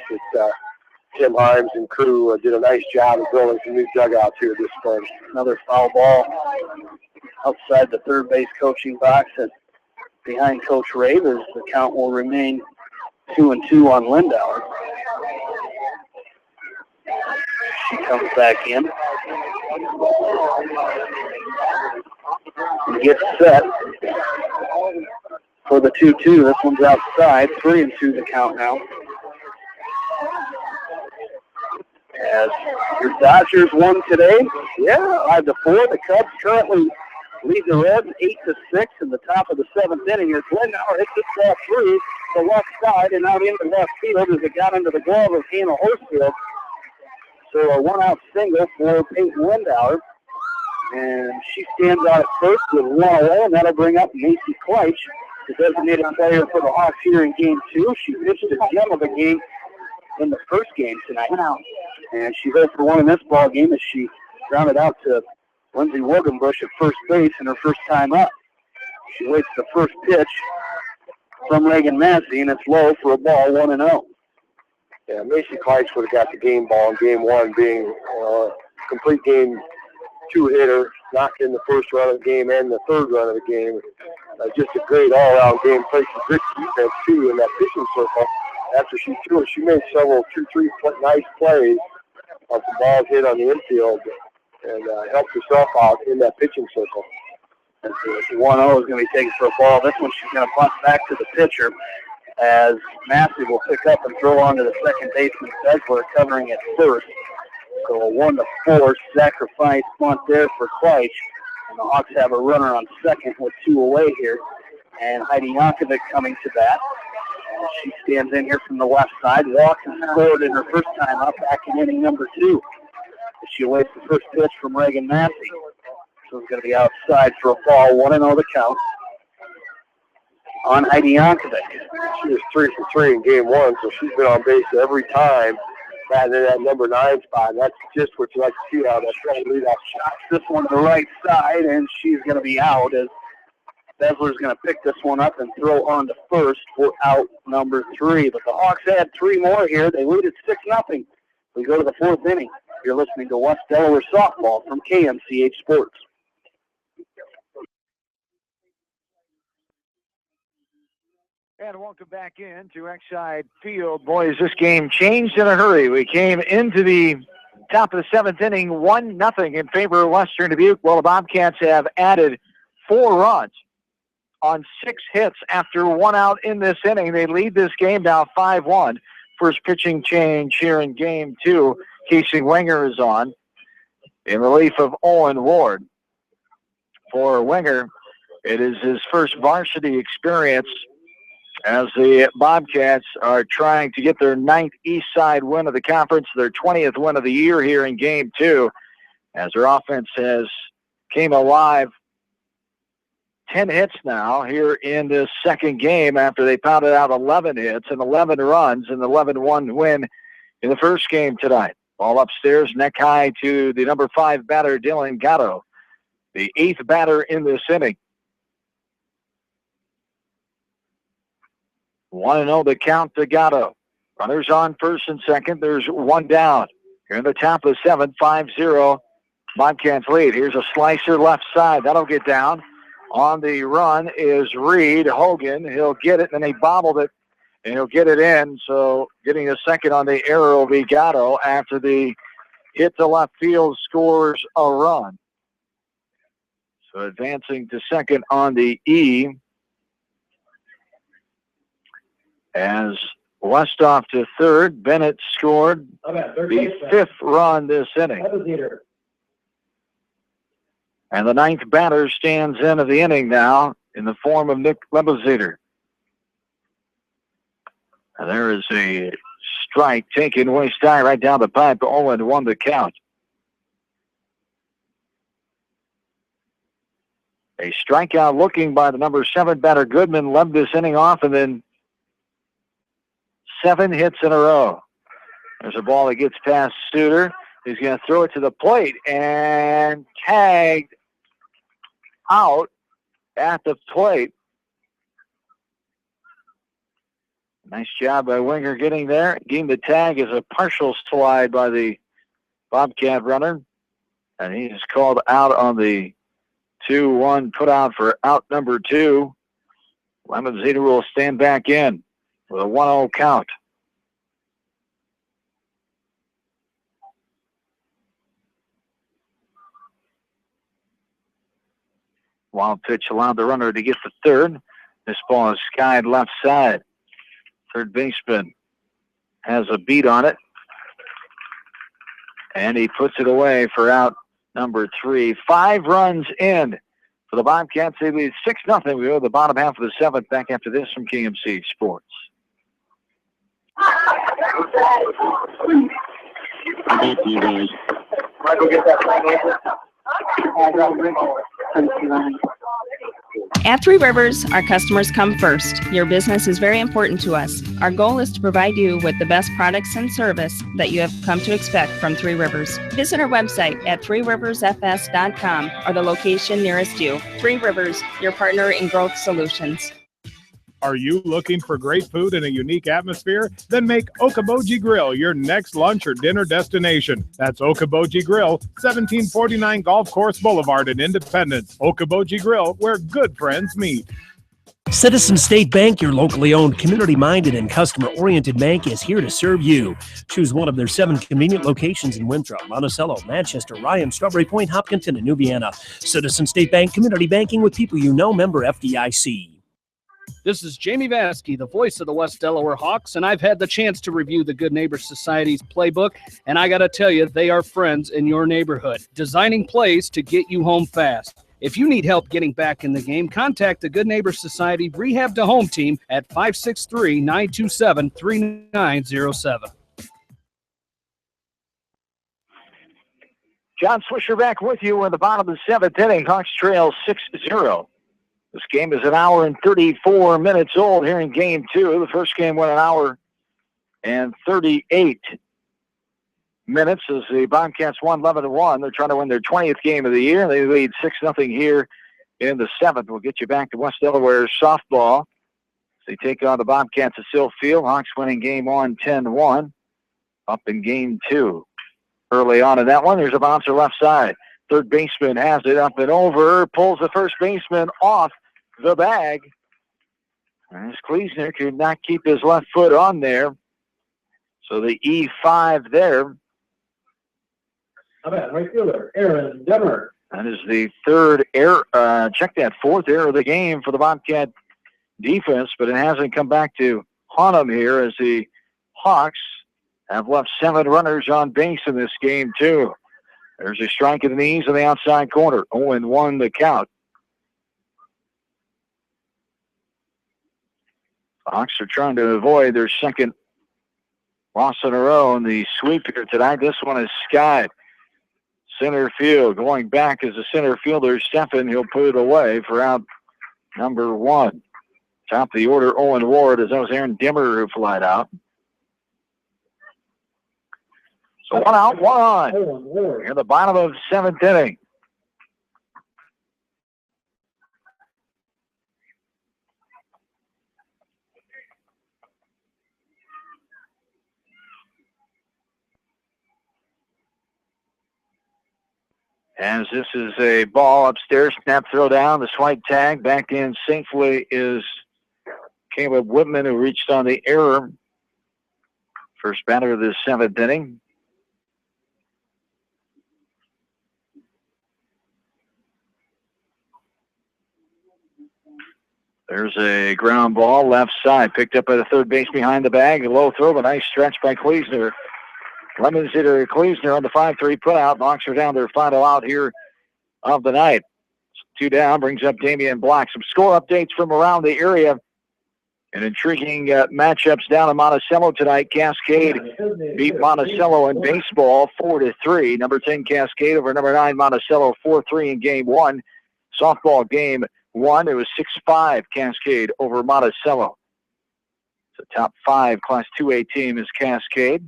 Tim Himes and crew did a nice job of building some new dugouts here this spring. Another foul ball outside the third base coaching box and behind Coach Rave as the count will remain 2-2 on Lindauer. She comes back in and gets set for the 2-2. This one's outside, 3-2 the count now. As your Dodgers won today, 5-4. The Cubs currently lead the Reds 8-6 in the top of the 7th inning. Here, Lindauer hits this ball through the left side and out into left field as it got into the glove of Hannah Horsfield. So a 1-out single for Peyton Lindauer. And she stands out at first with 1 away, and that'll bring up Macy Kleitsch, the designated player for the Hawks here in Game 2. She pitched a gem of a game in the first game tonight. And she's 0-for-1 in this ball game as she grounded out to Lindsay Wogenbush at first base in her first time up. She waits the first pitch from Reagan Massey, and it's low for a ball, 1-0. Yeah, Macy Kleitsch would have got the game ball in Game 1, being complete Game 2 hitter, knocked in the first run of the game and the third run of the game. Just a great all-around game, played some good defense, too, in that pitching circle. After she threw it, she made several 2-3 nice plays on some balls hit on the infield and helped herself out in that pitching circle. And so 1-0 is going to be taken for a ball. This one she's going to bunt back to the pitcher as Massey will pick up and throw on to the second baseman, Besler, covering at first. So a 1-4 sacrifice bunt there for Kleitsch. And the Hawks have a runner on second with 2 away here. And Heidi Yankovic coming to bat. And she stands in here from the left side, walked and scored in her first time up back in inning number 2. She awaits the first pitch from Reagan Massey. So it's going to be outside for a ball, 1-0 the count on Heidi Yankovic. She was 3-for-3 in Game 1, so she's been on base every time, batting in that number 9 spot. And that's just what you like to see out of that strong leadoff shot. This one to the right side, and she's going to be out as Besler's going to pick this one up and throw on to first for out number 3. But the Hawks had 3 more here. They lead at 6-0. We go to the 4th inning. You're listening to West Delaware Softball from KMCH Sports. And welcome back in to Exide Field. Boys, this game changed in a hurry. We came into the top of the 7th inning, 1-0 in favor of Western Dubuque. Well, the Bobcats have added 4 runs on 6 hits after 1 out in this inning. They lead this game now 5-1. First pitching change here in game 2. Casey Wenger is on in relief of Owen Ward. For Wenger, it is his first varsity experience as the Bobcats are trying to get their 9th East Side win of the conference, their 20th win of the year here in game 2, as their offense has came alive. 10 hits now here in this second game after they pounded out 11 hits and 11 runs in the 11-1 win in the first game tonight. Ball upstairs, neck high to the number 5 batter, Dylan Gatto, the 8th batter in this inning. 1-0 the count to Gatto. Runners on first and second. There's 1 down. Here in the top of the 7th, 5-0. Bobcats lead. Here's a slicer left side. That'll get down. On the run is Reed Hogan. He'll get it, and he bobbled it, and he'll get it in. So getting a second on the error will be Gatto after the hit to left field scores a run. So advancing to second on the E. As Westoff to third, Bennett scored the 5th run this inning. And the 9th batter stands in of the inning now in the form of Nick Lebezeder. And there is a strike taken way high right down the pipe. 0-1 the count. A strikeout looking by the number 7 batter Goodman led this inning off, and then 7 hits in a row. There's a ball that gets past Suter. He's going to throw it to the plate and tagged out at the plate. Nice job by Wenger getting there. Getting the tag is a partial slide by the Bobcat runner. And he is called out on the 2-1 put out for out number 2. Lebezeder will stand back in with a 1-0 count. Wild pitch allowed the runner to get to third. This ball is skied left side. Third baseman has a beat on it. And he puts it away for out number 3. 5 runs in for the Bobcats. They lead 6-0. We go to the bottom half of the 7th. Back after this from KMC Sports. Back to you guys. Michael, get that. At Three Rivers, our customers come first. Your business is very important to us. Our goal is to provide you with the best products and service that you have come to expect from Three Rivers. Visit our website at threeriversfs.com or the location nearest you. Three Rivers, your partner in growth solutions. Are you looking for great food in a unique atmosphere? Then make Okoboji Grill your next lunch or dinner destination. That's Okoboji Grill, 1749 Golf Course Boulevard in Independence. Okoboji Grill, where good friends meet. Citizen State Bank, your locally owned, community-minded, and customer-oriented bank, is here to serve you. Choose one of their 7 convenient locations in Winthrop, Monticello, Manchester, Ryan, Strawberry Point, Hopkinton, and New Vienna. Citizen State Bank, community banking with people you know, member FDIC. This is Jamie Vaskey, the voice of the West Delaware Hawks, and I've had the chance to review the Good Neighbor Society's playbook, and I got to tell you, they are friends in your neighborhood, designing plays to get you home fast. If you need help getting back in the game, contact the Good Neighbor Society Rehab to Home team at 563-927-3907. John Swisher back with you in the bottom of the 7th inning. Hawks trail 6-0. This game is 1 hour and 34 minutes old here in game 2. The first game went 1 hour and 38 minutes as the Bobcats won 11-1. They're trying to win their 20th game of the year. They lead 6-0 here in the 7th. We'll get you back to West Delaware softball. They take on the Bobcats at Sill Field. Hawks winning game 1 10-1. Up in game 2. Early on in that one, there's a bouncer left side. Third baseman has it up and over, pulls the first baseman off the bag. As Kleesner could not keep his left foot on there. So the E5 there. How about right fielder, Aaron Demmer. That is the third error, fourth error of the game for the Bobcat defense, but it hasn't come back to haunt them here as the Hawks have left 7 runners on base in this game, too. There's a strike at the knees on the outside corner. 0-1 the count. Hawks are trying to avoid their second loss in a row in the sweep here tonight. This one is skied. Center field. Going back as the center fielder, Steffen. He'll put it away for out number 1. Top of the order, Owen Ward, as that was Aaron Dimmer who flied out. So 1 out, 1 on. In the bottom of 7th inning. As this is a ball upstairs, snap, throw down, the swipe tag. Back in safely is Caleb Whitman, who reached on the error. First batter of the 7th inning. There's a ground ball left side, picked up by the third base behind the bag. A low throw, a nice stretch by Kleesner. Lemons hitter Kleesner on the 5-3 putout. Hawks are down their final out here of the night. 2 down, brings up Damian Black. Some score updates from around the area. And intriguing matchups down in Monticello tonight. Cascade beat Monticello in baseball 4-3. Number 10 Cascade over number 9 Monticello 4-3 in game 1. Softball game 1. It was 6-5 Cascade over Monticello. The top 5 Class 2A team is Cascade.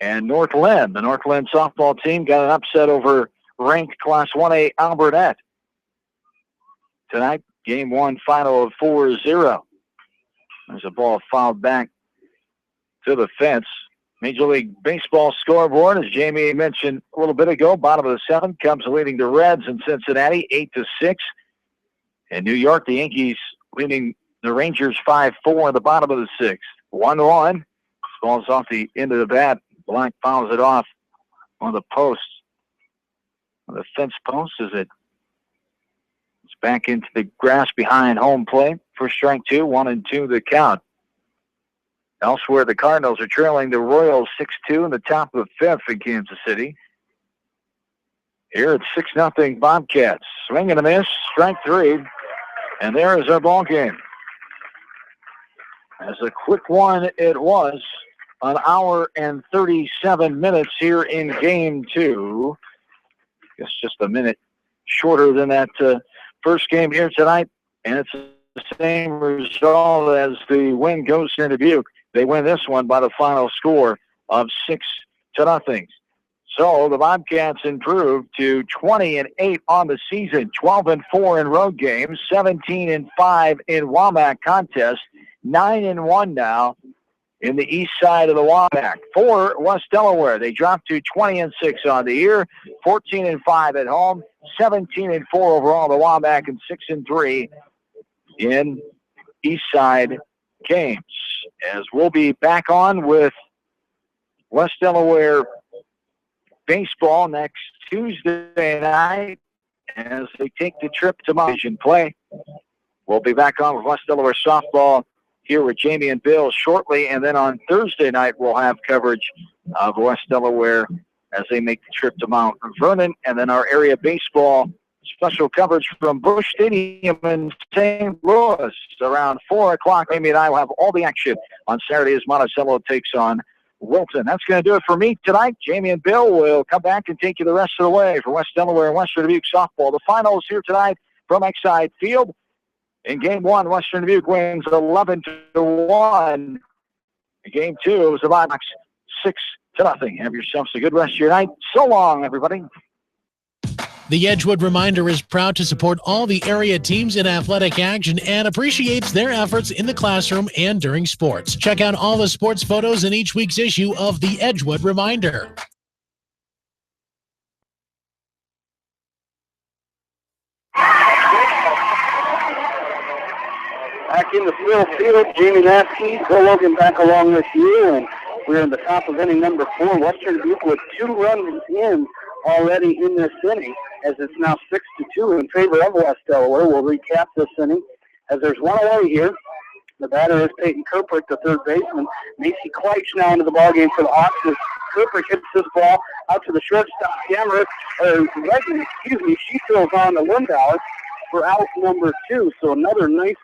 And Northland, the Northland softball team, got an upset over ranked Class 1A Albertette. Tonight, game 1 final of 4-0. There's a ball fouled back to the fence. Major League Baseball scoreboard, as Jamie mentioned a little bit ago, bottom of the 7th, Cubs leading the Reds in Cincinnati 8-6. In New York, the Yankees leading the Rangers 5-4 in the bottom of the 6th. 1-1. Ball's off the end of the bat. Black fouls it off on the post. On the fence post as it's back into the grass behind home plate. For strike 2, 1-2 the count. Elsewhere, the Cardinals are trailing the Royals 6-2 in the top of the 5th in Kansas City. Here it's 6-0 Bobcats. Swing and a miss, strike 3. And there is our ball game. As a quick one it was. An hour and 37 minutes here in game 2. I guess just a minute shorter than that first game here tonight. And it's the same result as the win goes here in Dubuque. They win this one by the final score of 6-0. So the Bobcats improved to 20-8 on the season, 12-4 in road games, 17-5 in WAMAC contests, 9-1 now in the east side of the WAMAC. For West Delaware, they dropped to 20-6 on the year, 14-5 at home, 17-4 overall in the WAMAC, and 6-3 in east side games. As we'll be back on with West Delaware baseball next Tuesday night as they take the trip to Division play. We'll be back on with West Delaware softball here with Jamie and Bill shortly, and then on Thursday night we'll have coverage of West Delaware as they make the trip to Mount Vernon, and then our area baseball special coverage from Busch Stadium in St. Louis around 4 o'clock. Amy and I will have all the action on Saturday as Monticello takes on Wilton. That's going to do it for me tonight. Jamie and Bill will come back and take you the rest of the way for West Delaware and Western Dubuque softball. The finals here tonight from Exide Field. In game 1, Western Dubuque wins 11-1. In game 2, it was the Bobcats 6-0. Have yourselves a good rest of your night. So long, everybody. The Edgewood Reminder is proud to support all the area teams in athletic action and appreciates their efforts in the classroom and during sports. Check out all the sports photos in each week's issue of the Edgewood Reminder. Back in the field, Jamie Lasky, Bill Logan back along with you, and we're in the top of inning number 4. Western Dubuque with 2 runs in already in this inning, as it's now 6-2 in favor of West Delaware. We'll recap this inning as there's one away here. The batter is Peyton Kirkbrick, the third baseman. Macy Kleitsch now into the ballgame for the Hawks as Kirkbrick hits this ball out to the shortstop. She throws on to Lindauer for out number 2. So another nice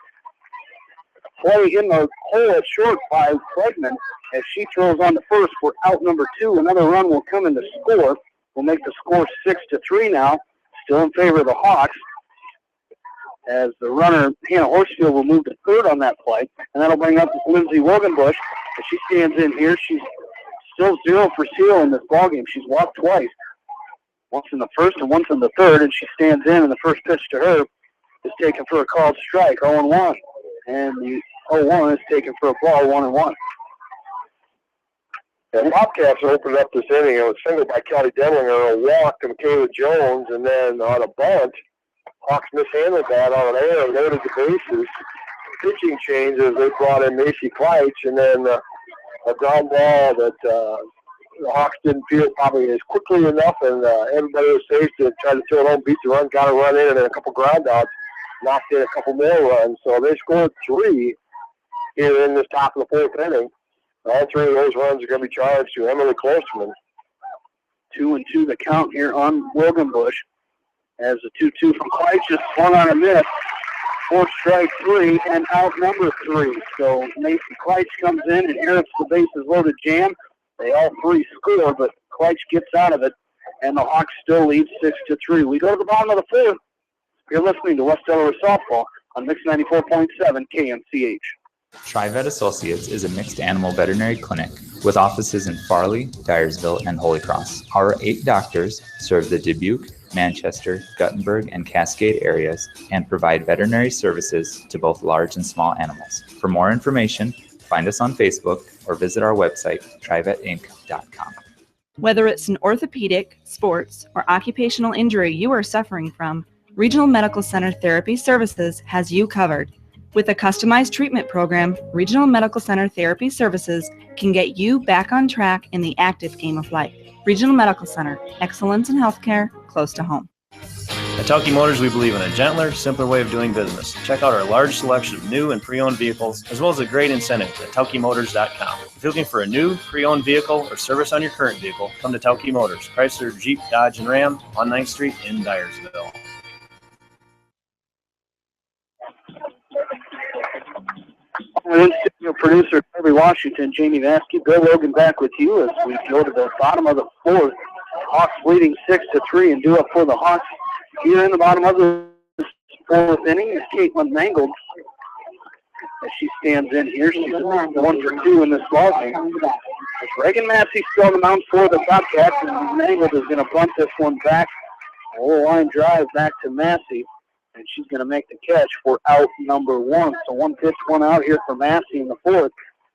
play in the hole at short by Bregman as she throws on to first for out number 2. Another run will come in to score. We'll make the score 6-3 now, still in favor of the Hawks, as the runner, Hannah Horsfield, will move to third on that play, and that'll bring up Lindsay Wogenbush as she stands in here. She's still 0 for 0 in this ballgame. She's walked twice, once in the first and once in the third, and she stands in, and the first pitch to her is taken for a called strike, 0-1, and the 0-1 is taken for a ball, 1-1. The Bobcats opened up this inning. It was singled by Kelly Demlinger, a walk to Michaela Jones, and then on a bunt, Hawks mishandled that on an error, loaded the bases. Pitching changes, they brought in Macy Kleitsch, and then a ground ball that the Hawks didn't feel probably as quickly enough, and everybody was safe to try to throw it home, beat the run, got a run in, and then a couple ground outs, knocked in a couple more runs. So they scored 3 here in this top of the 4th inning. All 3 of those runs are going to be charged to Emily Klosterman. 2-2 the count here on Wogenbush, as the 2-2 from Kleitsch just swung on a miss. 4 strike 3 and out number 3. So Macy Kleitsch comes in and inherits the bases loaded jam. They all 3 score, but Kleitsch gets out of it, and the Hawks still lead 6-3. We go to the bottom of the 4th. You're listening to West Delaware Softball on Mix 94.7 KMCH. TriVet Associates is a mixed animal veterinary clinic with offices in Farley, Dyersville, and Holy Cross. Our 8 doctors serve the Dubuque, Manchester, Guttenberg, and Cascade areas and provide veterinary services to both large and small animals. For more information, find us on Facebook or visit our website, trivetinc.com. Whether it's an orthopedic, sports, or occupational injury you are suffering from, Regional Medical Center Therapy Services has you covered. With a customized treatment program, Regional Medical Center Therapy Services can get you back on track in the active game of life. Regional Medical Center, excellence in healthcare, close to home. At Tauke Motors, we believe in a gentler, simpler way of doing business. Check out our large selection of new and pre-owned vehicles, as well as a great incentive at TaukeMotors.com. If you're looking for a new, pre-owned vehicle or service on your current vehicle, come to Tauke Motors, Chrysler, Jeep, Dodge, and Ram on 9th Street in Dyersville. Producer Kirby Washington, Jamie Vasky, Bill Logan back with you as we go to the bottom of the 4th. Hawks leading 6-3 and due up for the Hawks here in the bottom of the 4th inning is Caitlin Mangold. As she stands in here, she's 1 for 2 in this ballgame. Reagan Massey still on the mound for the Bobcats, and Mangold is going to bunt this one back. A low line drive back to Massey, and she's going to make the catch for out number 1. So 1 pitch, 1 out here for Massey in the 4th,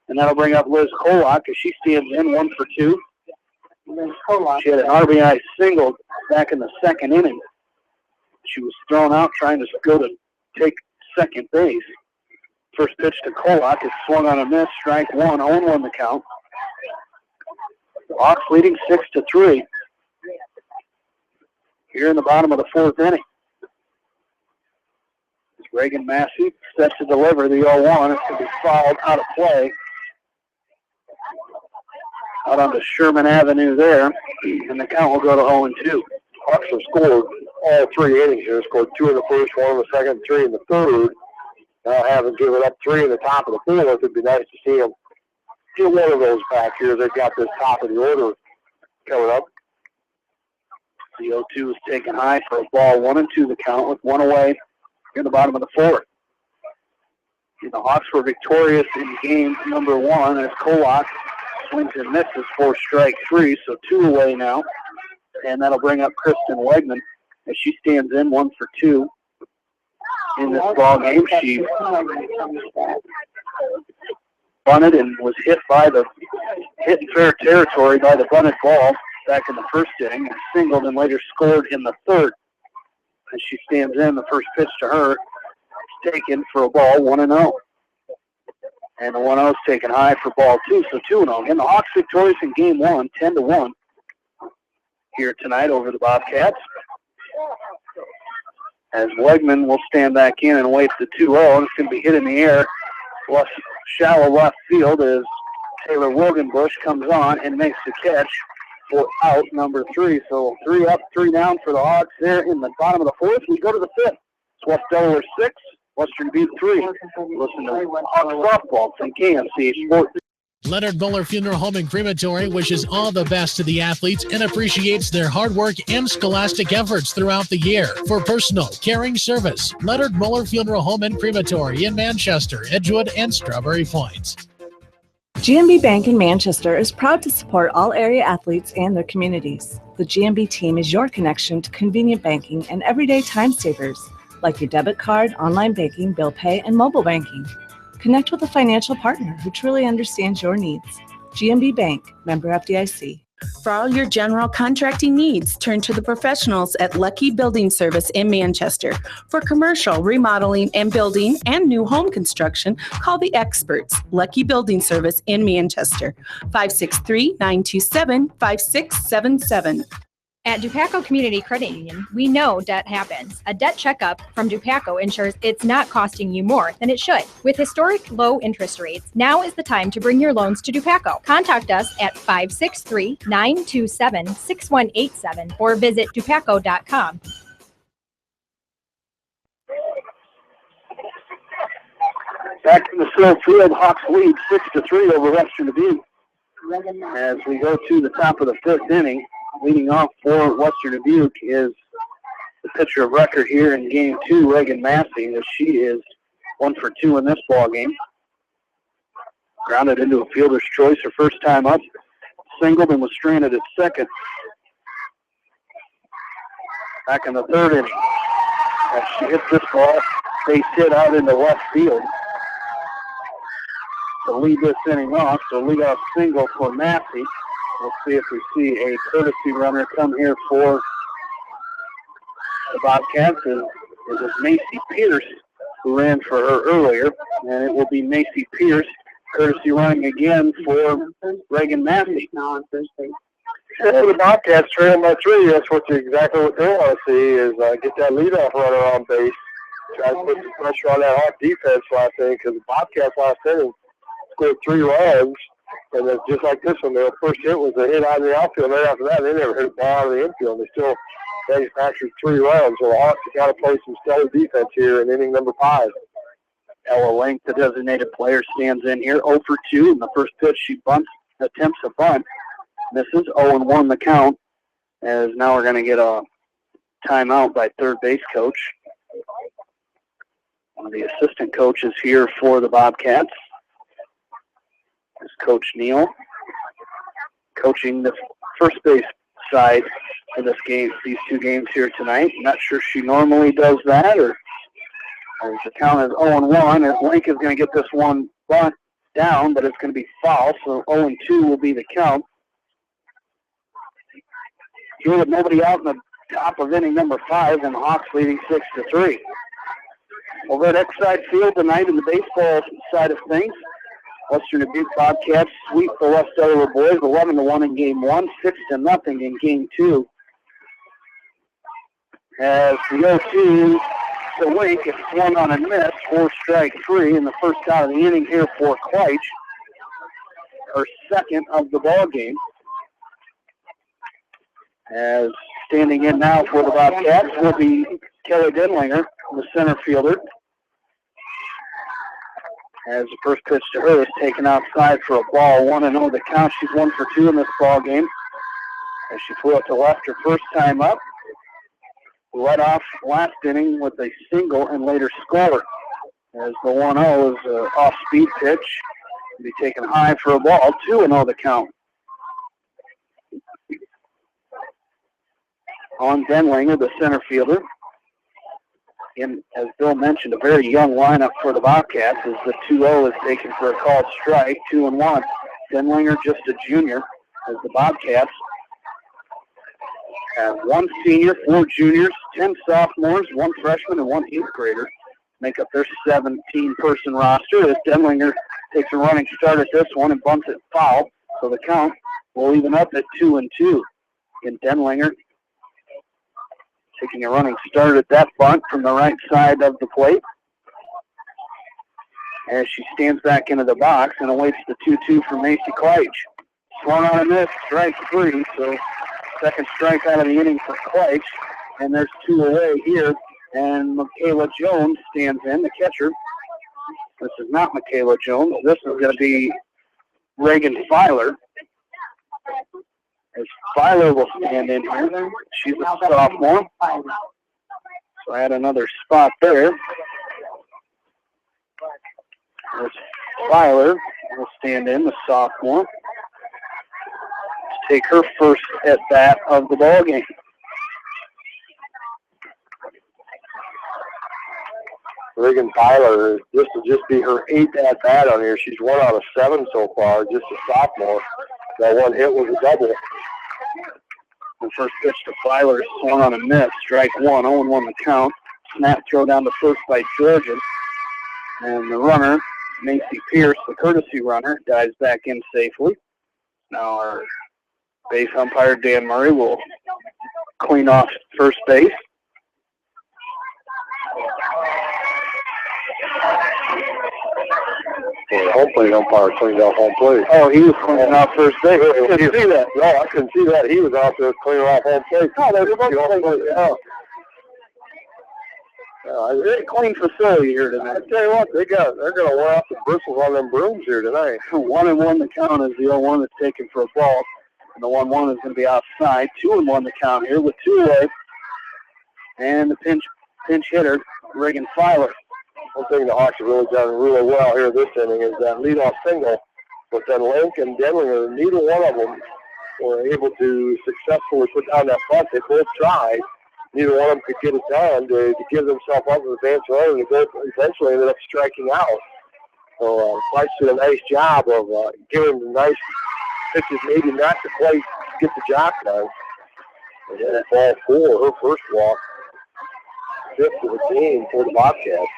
and that'll bring up Liz Kolak as she stands in 1 for 2. She had an RBI single back in the 2nd inning. She was thrown out trying to go to take second base. First pitch to Kolak is swung on a miss, strike 1, 0-1 the count. The Hawks leading 6-3 here in the bottom of the 4th inning. Reagan Massey set to deliver the 0-1. It's going to be fouled out of play out onto Sherman Avenue there, and the count will go to 0-2. Hawks have scored all 3 innings here. Scored 2 in the first, 1 in the second, 3 in the third. Now having given up 3 in the top of the 4th, it'd be nice to see them get one of those back here. They've got this top of the order coming up. The 0-2 is taken high for a ball, 1-2 the count with 1 away in the bottom of the 4th. And the Hawks were victorious in game number 1 as Kolak swings and misses for strike 3, so 2 away now. And that'll bring up Kristen Wegman as she stands in 1 for 2 in this ball game. She bunted and was hit in fair territory by the bunted ball back in the 1st inning, and singled and later scored in the 3rd. As she stands in, the first pitch to her is taken for a ball, 1-0. And the 1-0 is taken high for ball 2, so 2-0. Again, the Hawks victorious in game 1, 10-1. here tonight over the Bobcats. As Wegman will stand back in and wait the 2-0, and it's going to be hit in the air. Shallow left field as Taylor Wilgenbush comes on and makes the catch for out number 3. So 3 up, 3 down for the Hawks there in the bottom of the 4th. We go to the 5th. It's West Delaware 6, Western Butte 3. Listen to Hawks softball from KMC Sports. Leonard Muller Funeral Home and Crematory wishes all the best to the athletes and appreciates their hard work and scholastic efforts throughout the year. For personal, caring service, Leonard Muller Funeral Home and Crematory in Manchester, Edgewood, and Strawberry Point. GMB Bank in Manchester is proud to support all area athletes and their communities. The GMB team is your connection to convenient banking and everyday time savers, like your debit card, online banking, bill pay, and mobile banking. Connect with a financial partner who truly understands your needs. GMB Bank, member FDIC. For all your general contracting needs, turn to the professionals at Lucky Building Service in Manchester. For commercial, remodeling, and building and new home construction, call the experts, Lucky Building Service in Manchester, 563-927-5677. At Dupaco Community Credit Union, we know debt happens. A debt checkup from Dupaco ensures it's not costing you more than it should. With historic low interest rates, now is the time to bring your loans to Dupaco. Contact us at 563-927-6187 or visit dupaco.com. Back in the center field, Hawks lead 6-3 over Western Dubuque. As we go to the top of the 5th inning, leading off for Western Dubuque is the pitcher of record here in Game 2, Reagan Massey, as she is 1 for 2 in this ball game. Grounded into a fielder's choice her first time up, singled and was stranded at second. Back in the 3rd inning, as she hits this ball, base hit out into left field to lead this inning off. So lead off single for Massey. We'll see if we see a courtesy runner come here for the Bobcats. It was Macy Pierce who ran for her earlier, and it will be Macy Pierce courtesy running again for Reagan Massey. The Bobcats trailing by 3. That's exactly what they want to see is get that leadoff runner on base. Try to put some pressure on that Hawk defense last inning because the Bobcats last inning scored 3 runs. And then just like this one, their first hit was a hit out of the outfield. Right after that, they never hit a ball out of the infield. They still manufactured 3 runs. So the Hawks have got to play some stellar defense here in inning number 5. Ella Link, the designated player, stands in here 0 for 2. In the first pitch, she attempts a bunt. Misses 0-1 the count. As now we're going to get a timeout by third base coach. One of the assistant coaches here for the Bobcats is Coach Neal, coaching the first base side of this game, these 2 games here tonight. Not sure she normally does that, or as the count is 0-1, and Link is going to get this one bunt down, but it's going to be foul, so 0-2 will be the count. Here with nobody out in the top of inning number 5, and the Hawks leading 6-3. Over at Exide Field tonight in the baseball side of things, Western Dubuque Bobcats sweep the West Delaware boys 11-1 in Game 1, 6-0 in Game 2. As we go to the Link, it's swung on and missed, 4 strike 3 in the first out of the inning here for Kleitsch, her second of the ball game. As standing in now for the Bobcats will be Kelly Denlinger, the center fielder. As the first pitch to her is taken outside for a ball, 1-0 the count. She's 1 for 2 in this ball game. As she flew up to left her first time up, led off last inning with a single and later scored. As the 1-0 is an off-speed pitch, to be taken high for a ball, 2-0 the count. On Denlinger, the center fielder. And as Bill mentioned, a very young lineup for the Bobcats as the 2-0 is taken for a called strike, 2-1. Denlinger just a junior as the Bobcats have 1 senior, 4 juniors, 10 sophomores, 1 freshman, and 1 8th grader make up their 17-person roster as Denlinger takes a running start at this one and bumps it foul. So the count will even up at 2-2. in Denlinger. Taking a running start at that bunt from the right side of the plate. As she stands back into the box and awaits the 2-2 from Macy Kleitch. Swung on a miss, strike 3, so second strike out of the inning for Kleitch. And there's 2 away here, and Michaela Jones stands in, the catcher. This is not Michaela Jones. This is going to be Reagan Filer. As Filer will stand in here. She's a sophomore. So I had another spot there. As Filer will stand in, the sophomore, to take her first at bat of the ball game. Reagan Tyler, this will just be her 8th at bat on here. She's 1 out of 7 so far, just a sophomore. That one hit was a double. The first pitch to Filer, swung on a miss, strike 1, 0-1 the count. Snap throw down to first by Georgia. And the runner, Macy Pierce, the courtesy runner, dives back in safely. Now our base umpire, Dan Murray, will clean off first base. The home plate umpire cleaned off home plate. Oh, he was cleaning off first base. I couldn't see that. No, I couldn't see that. He was out there cleaning off home plate. Oh, they were both clean. Oh. Very clean facility here tonight. I tell you what, they're going to wear off the bristles on them brooms here tonight. 1-1 the count is the 0-1 that's taken for a ball. And the 1-1 is going to be offside. 2-1 the count here with 2 away. And the pinch hitter, Reagan Filer. One thing the Hawks have really done really well here this inning is that leadoff single. But then Link and Denlinger, neither one of them were able to successfully put down that bunt. They both tried. Neither one of them could get it done to give themselves up as advance runner, and they both eventually ended up striking out. So Kleitch did a nice job of giving them nice pitches, maybe not to play to get the job done. And then ball 4, her first walk. 5th of the game for the Bobcats.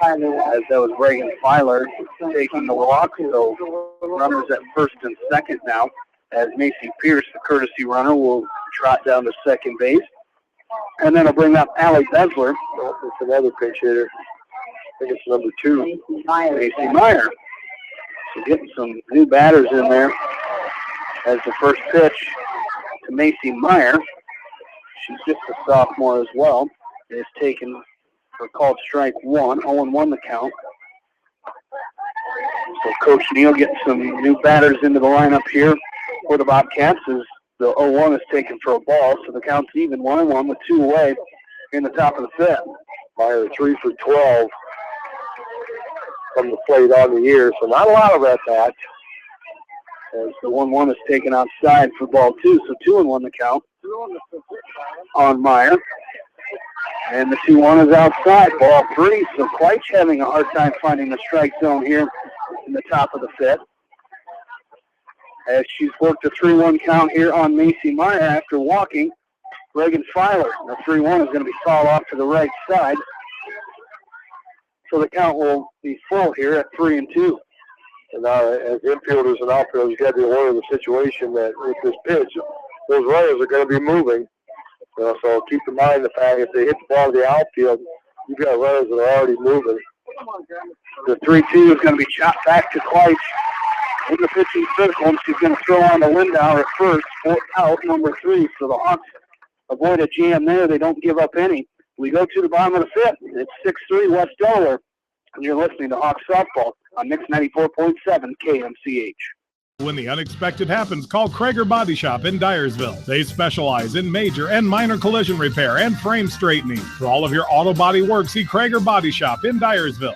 As that was Reagan Filer taking the walk, so runners at first and second now. As Macy Pierce, the courtesy runner, will trot down to second base. And then I'll bring up Allie Besler. Oh, it's another pinch hitter. I think it's number 2. Macy Meyer. So getting some new batters in there. As the first pitch to Macy Meyer. She's just a sophomore as well. Is taken for called strike 1, 0-1 the count. So Coach Neal getting some new batters into the lineup here for the Bobcats as the 0-1 is taken for a ball, so the count's even 1-1 with 2 away in the top of the 5th. Meyer 3 for 12 from the plate on the year, so not a lot of at-bats. As the 1-1 is taken outside for ball 2, so 2-1 the count on Meyer. And the 2-1 is outside, ball 3. So Kleitch having a hard time finding the strike zone here in the top of the 5th. As she's worked a 3-1 count here on Macy Meyer after walking Reagan Filer. The 3-1 is going to be fouled off to the right side. So the count will be full here at 3-2. And now as infielders and outfielders, you got to be aware of the situation that with this pitch, those runners are going to be moving. So keep in mind the fact if they hit the ball to the outfield, you've got runners that are already moving. The 3-2 is going to be chopped back to Kleitch in the pitching circle, and she's going to throw on to Lindauer at first for out number 3. So the Hawks avoid a jam there. They don't give up any. We go to the bottom of the 5th. It's 6-3 West Delaware, and you're listening to Hawks Softball on Mix 94.7 KMCH. When the unexpected happens, call Krager Body Shop in Dyersville. They specialize in major and minor collision repair and frame straightening. For all of your auto body work, see Krager Body Shop in Dyersville.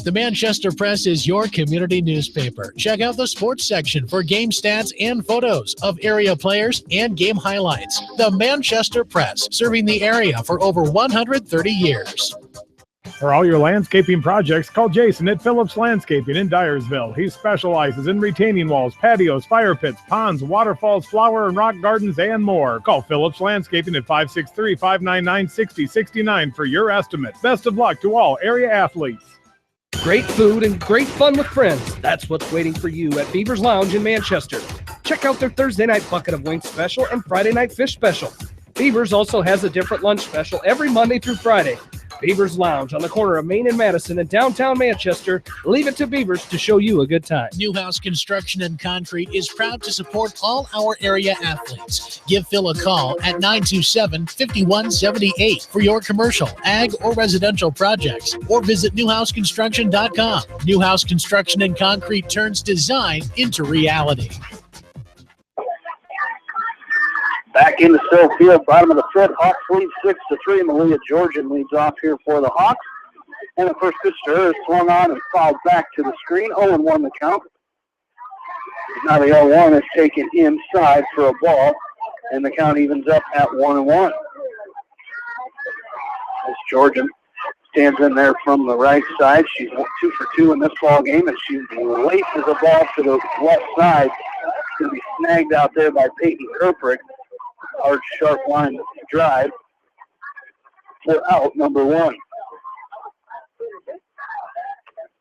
The Manchester Press is your community newspaper. Check out the sports section for game stats and photos of area players and game highlights. The Manchester Press, serving the area for over 130 years. For all your landscaping projects, call Jason at Phillips Landscaping in Dyersville. He specializes in retaining walls, patios, fire pits, ponds, waterfalls, flower and rock gardens, and more. Call Phillips Landscaping at 563-599-6069 for your estimate. Best of luck to all area athletes. Great food and great fun with friends. That's what's waiting for you at Beaver's Lounge in Manchester. Check out their Thursday night bucket of wings special and Friday night fish special. Beavers also has a different lunch special every Monday through Friday. Beavers Lounge on the corner of Main and Madison in downtown Manchester. Leave it to Beavers to show you a good time. Newhouse Construction and Concrete is proud to support all our area athletes. Give Phil a call at 927-5178 for your commercial, ag, or residential projects, or visit newhouseconstruction.com. Newhouse Construction and Concrete turns design into reality. Back into Sill Field, bottom of the fifth. Hawks lead 6-3. Malia Georgian leads off here for the Hawks. And the first pitch to her is swung on and fouled back to the screen. 0-1 the count. Now the 0-1 is taken inside for a ball, and the count evens up at 1-1. As Georgian stands in there from the right side. She's 2 for 2 in this ball game, and she laces a ball to the left side. It's going to be snagged out there by Peyton Kirprick. Hard, sharp line drive for out number 1.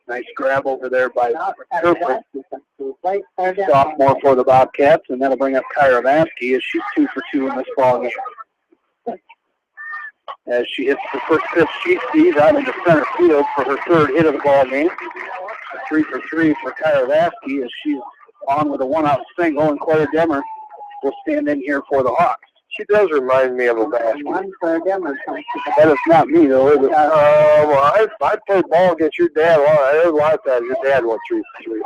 Nice grab over there by Kirprick. Sophomore for the Bobcats, and that'll bring up Kyra Maskey as she's 2 for 2 in this ball game. As she hits the first pitch she sees out into center field for her third hit of the ball game. 3 for 3 for Kyra Maskey as she's on with a 1-out single, and Claire Demmer will stand in here for the Hawks. She does remind me of a basket. That is not me, though, is it? Well, I played ball against your dad. There's a lot of times your dad went 3 for 3.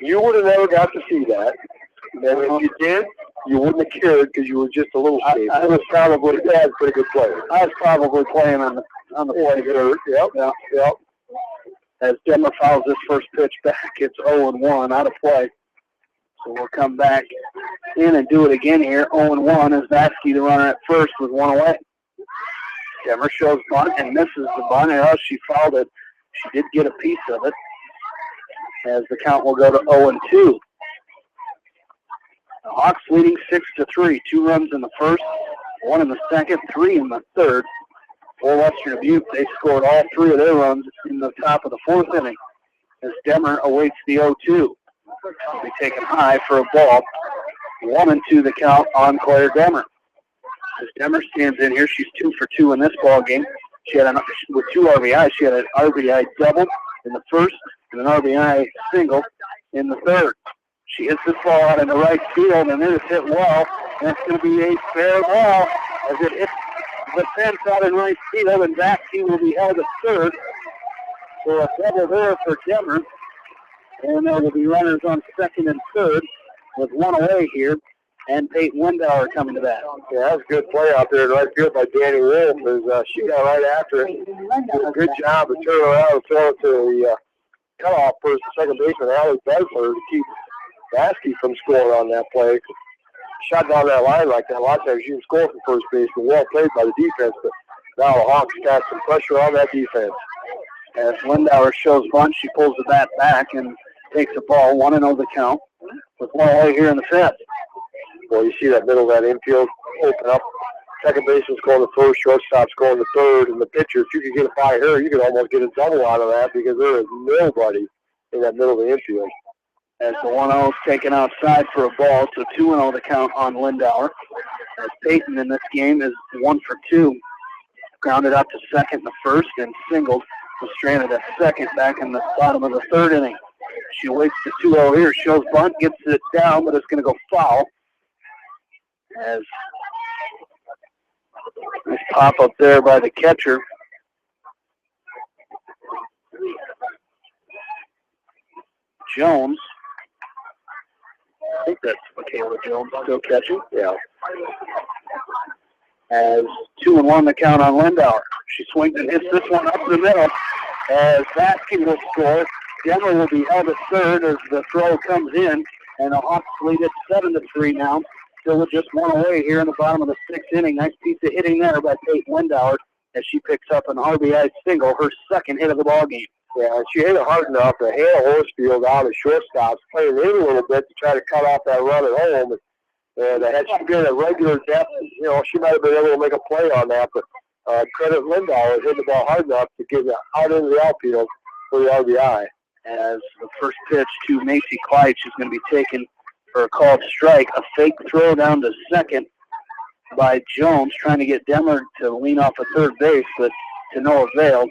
You would have never got to see that. And if you did, you wouldn't have cared because you were just a little kid. I was probably Dad's a pretty good player. I was probably playing on the play dirt. Yep. As Demmer fouls this first pitch back, it's 0-1 out of play. So we'll come back in and do it again here. 0-1 as Vasky, the runner at first, with 1 away. Demmer shows bunt and misses the bunt. And she fouled it. She did get a piece of it. As the count will go to 0-2. The Hawks leading 6-3. 2 runs in the first, 1 in the second, 3 in the third. For Western Dubuque, they scored all 3 of their runs in the top of the 4th inning. As Demmer awaits the 0-2. Will be taken high for a ball. 1-2 the count on Claire Demmer. As Demmer stands in here, she's 2 for 2 in this ball game. She had with 2 RBIs. She had an RBI double in the first and an RBI single in the third. She hits this ball out in the right field, and it is hit well. And it's going to be a fair ball as it hits the fence out in right field, and that team will be held at third. So a double there for Demmer. And there will be runners on second and third with 1 away here, and Peyton Windauer coming to bat. Yeah, that was a good play out there in right field by Danny Wolf. As she got right after it. Did a good job of turning around and throw it to the cutoff person, second baseman Allie Bedford, to keep Vasky from scoring on that play. Shot down that line like that. A lot of times you can score from first base, but well played by the defense. But now the Hawks got some pressure on that defense. As Windauer shows bunt, she pulls the bat back and takes the ball. 1-0 the count with 1 away here in the fifth. Well, you see that middle of that infield open up. Second baseman's going to first, shortstop's going to third, and the pitcher, if you could get it by her, you could almost get a double out of that because there is nobody in that middle of the infield. As the 1-0 is taken outside for a ball, so 2-0 the count on Lindauer. As Peyton in this game is 1 for 2. Grounded out to second in the first and singled. Was stranded at second back in the bottom of the third inning. She waits the 2-0 here, shows bunt, gets it down, but it's going to go foul. As nice pop up there by the catcher. Jones. I think that's Michaela Jones still catching. Yeah. As 2-1 the count on Lindauer. She swings and hits this one up the middle. As Vasky will score. Denver will be held at third as the throw comes in. And the Hawks lead it 7-3 now. Still with just 1 away here in the bottom of the 6th inning. Nice piece of hitting there by Peyton Lindauer as she picks up an RBI single, her second hit of the ball game. Yeah, she hit it hard enough to Hannah Horsfield out of shortstops, playing in a little bit to try to cut off that run at home. And had she been at regular depth, she might have been able to make a play on that. But credit Lindauer hitting the ball hard enough to get it out into the outfield for the RBI. as the first pitch to Macy Kleitz is going to be taken for a called strike. A fake throw down to second by Jones, trying to get Demmer to lean off of third base, but to no avail.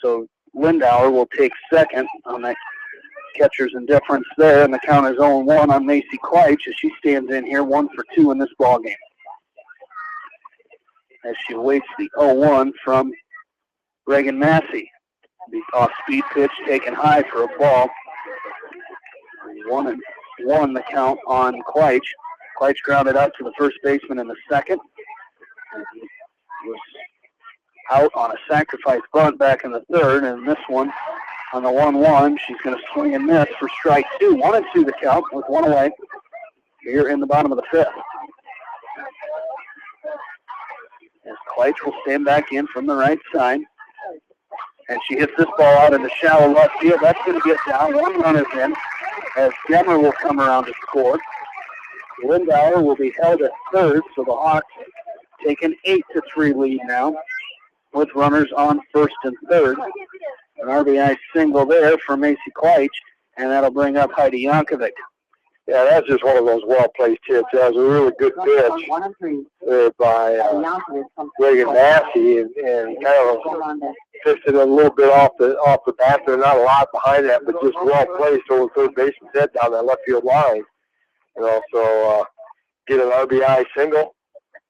So Lindauer will take second on that catcher's indifference there, and the count is 0-1 on Macy Kleitz as she stands in here 1 for 2 in this ballgame. As she awaits the 0-1 from Reagan Massey. The off-speed pitch taken high for a ball. 1-1 the count on Kleitz. Kleitz grounded out to the first baseman in the second. Was out on a sacrifice bunt back in the third, and this one on the 1-1, she's going to swing and miss for strike 2. 1-2 the count with 1 away here in the bottom of the fifth. As Kleitz will stand back in from the right side, and she hits this ball out into shallow left field. That's going to get down. 1 run is in, as Demmer will come around to score. Lindauer will be held at third, so the Hawks take an 8-3 lead now with runners on first and third. An RBI single there for Macy Kleitz, and that'll bring up Heidi Yankovic. Yeah, that's just one of those well-placed hits. That was a really good pitch there by Reagan Massey, and kind of pitched it a little bit off the bat. There's not a lot behind that, but just well-placed over third baseman's head down that left field line. So get an RBI single,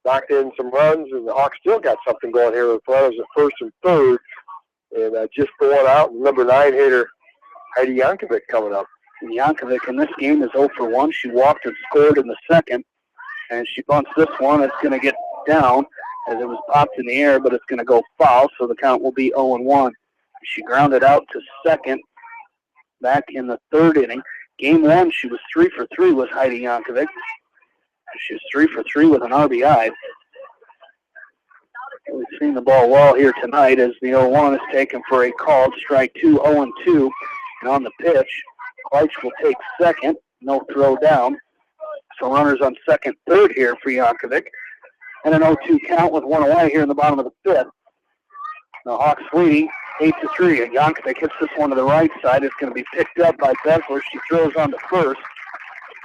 knocked in some runs, and the Hawks still got something going here with runners at first and third. And just for 1 out, number 9 hitter Heidi Yankovic coming up. And Yankovic in this game is 0 for 1. She walked and scored in the second, and she bunts this one. It's going to get down as it was popped in the air, but it's going to go foul, so the count will be 0-1. She grounded out to second back in the third inning. Game 1, she was 3 for 3 with Heidi Yankovic. She was 3 for 3 with an RBI. We've seen the ball well here tonight as the 0-1 is taken for a called strike 2, 0-2. And on the pitch, Kleitz will take second, no throw down. So runners on second, third here for Yankovic. And an 0-2 count with 1 away here in the bottom of the fifth. The Hawks leading 8-3. And Yankovic hits this one to the right side. It's going to be picked up by Bessler. She throws on to first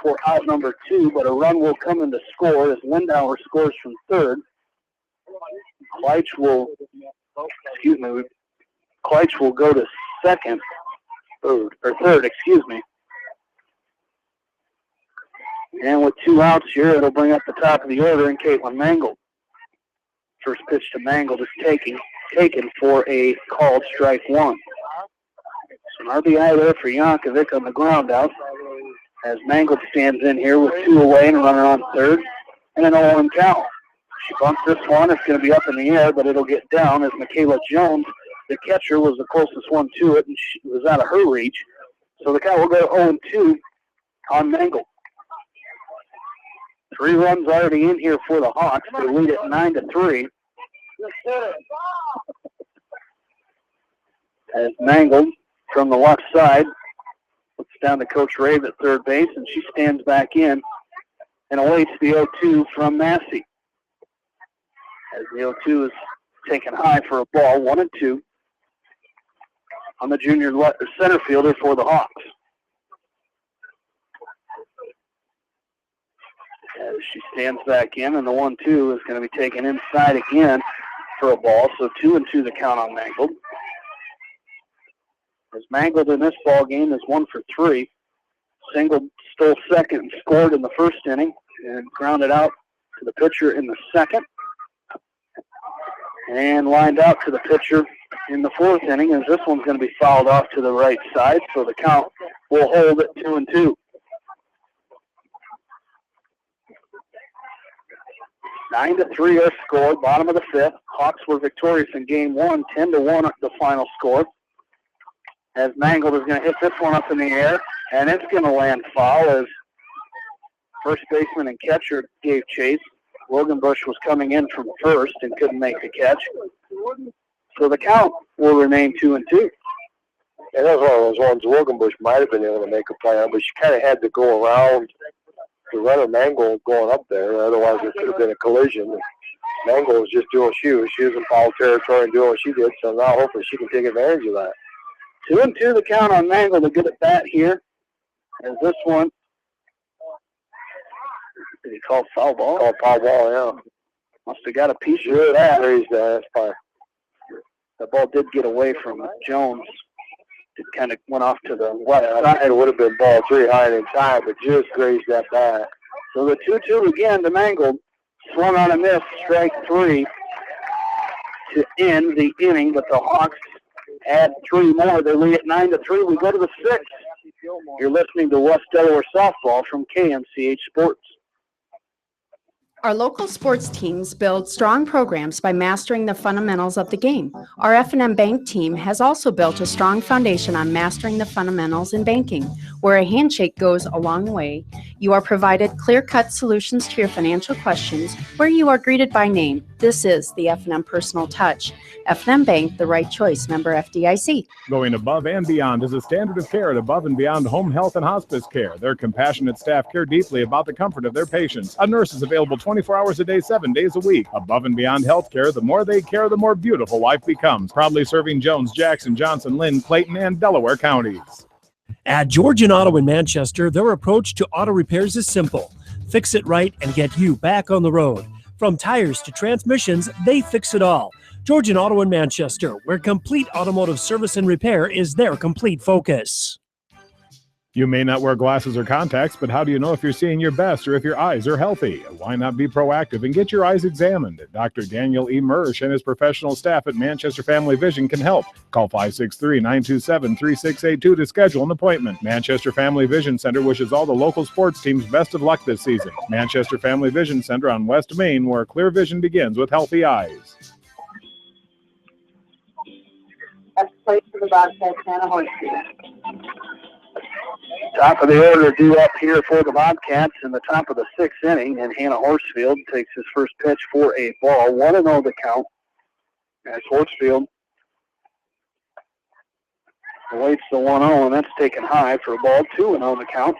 for out number 2, but a run will come in to score as Lindauer scores from third. Kleitz will go to third, excuse me. And with 2 outs here, it'll bring up the top of the order in Caitlin Mangold. First pitch to Mangold is taken for a called strike 1. So an RBI there for Yankovic on the ground out as Mangold stands in here with 2 away and a runner on third and an 0-1 count. She bumps this one. It's going to be up in the air, but it'll get down as Michaela Jones, the catcher, was the closest one to it, and she was out of her reach. So the count will go 0-2 on Mangold. 3 runs already in here for the Hawks. They lead it 9-3. As Mangold from the left side looks down to Coach Rave at third base, and she stands back in and awaits the 0-2 from Massey. As the 0-2 is taken high for a ball, 1-2 on the junior center fielder for the Hawks. As she stands back in, and the 1-2 is going to be taken inside again for a ball, so 2-2 the count on Mangold. As Mangold in this ball game is 1 for 3. Single stole second and scored in the first inning and grounded out to the pitcher in the second. And lined out to the pitcher in the fourth inning, as this one's going to be fouled off to the right side, so the count will hold at 2-2. 9-3 are scored, bottom of the fifth. Hawks were victorious in game 1, 10-1 the final score. As Mangold is going to hit this one up in the air, and it's going to land foul as first baseman and catcher gave chase. Logan Bush was coming in from first and couldn't make the catch. So the count will remain 2-2. And that was one of those ones Logan Bush might have been able to make a play on, but she kind of had to go around the runner Mangold going up there. Otherwise, it could have been a collision. Mangold was just doing what she was. She was in foul territory and doing what she did, so now hopefully she can take advantage of that. 2-2 the count on Mangle to get at bat here. As this one, did he call foul ball? Called foul ball, yeah. Must have got a piece of that. Raised that. That's fine. The ball did get away from Jones. It kind of went off to the left side. It would have been ball 3 high and inside, but just grazed that bat. So the 2-2 again to Mangle. Swung on a miss, strike 3 to end the inning, but the Hawks add 3 more. They lead at 9-3. We go to the 6th. You're listening to West Delaware Softball from KMCH Sports. Our local sports teams build strong programs by mastering the fundamentals of the game. Our F&M Bank team has also built a strong foundation on mastering the fundamentals in banking, where a handshake goes a long way. You are provided clear-cut solutions to your financial questions, where you are greeted by name. This is the F&M Personal Touch. F&M Bank, the right choice, member FDIC. Going above and beyond is a standard of care at Above and Beyond Home Health and Hospice Care. Their compassionate staff care deeply about the comfort of their patients. A nurse is available 24 hours a day, 7 days a week. Above and Beyond Healthcare, the more they care, the more beautiful life becomes. Proudly serving Jones, Jackson, Johnson, Lynn, Clayton, and Delaware counties. At Georgian Auto in Manchester, their approach to auto repairs is simple. Fix it right and get you back on the road. From tires to transmissions, they fix it all. Georgian Auto in Manchester, where complete automotive service and repair is their complete focus. You may not wear glasses or contacts, but how do you know if you're seeing your best or if your eyes are healthy? Why not be proactive and get your eyes examined? Dr. Daniel E. Mersch and his professional staff at Manchester Family Vision can help. Call 563-927-3682 to schedule an appointment. Manchester Family Vision Center wishes all the local sports teams best of luck this season. Manchester Family Vision Center on West Main, where clear vision begins with healthy eyes. That's place for the Bobcats, Hannah Horsfield. Top of the order due up here for the Bobcats in the top of the 6th inning, and Hannah Horsfield takes his first pitch for a ball. 1-0 the count as Horsfield awaits the 1-0, and that's taken high for a ball. 2-0 the count.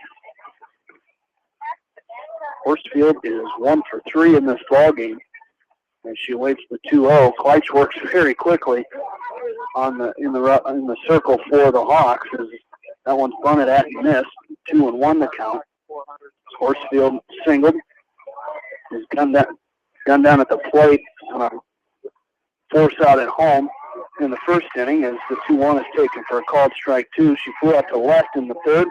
Horsfield is 1 for 3 in this ball game, and she awaits the 2-0. Kleitz works very quickly on in the circle for the Hawks. That one's bunted at and missed. 2-1 the count. Horsfield singled. Is gunned down at the plate on a force out at home in the first inning as the 2-1 is taken for a called strike 2. She flew out to left in the 3rd,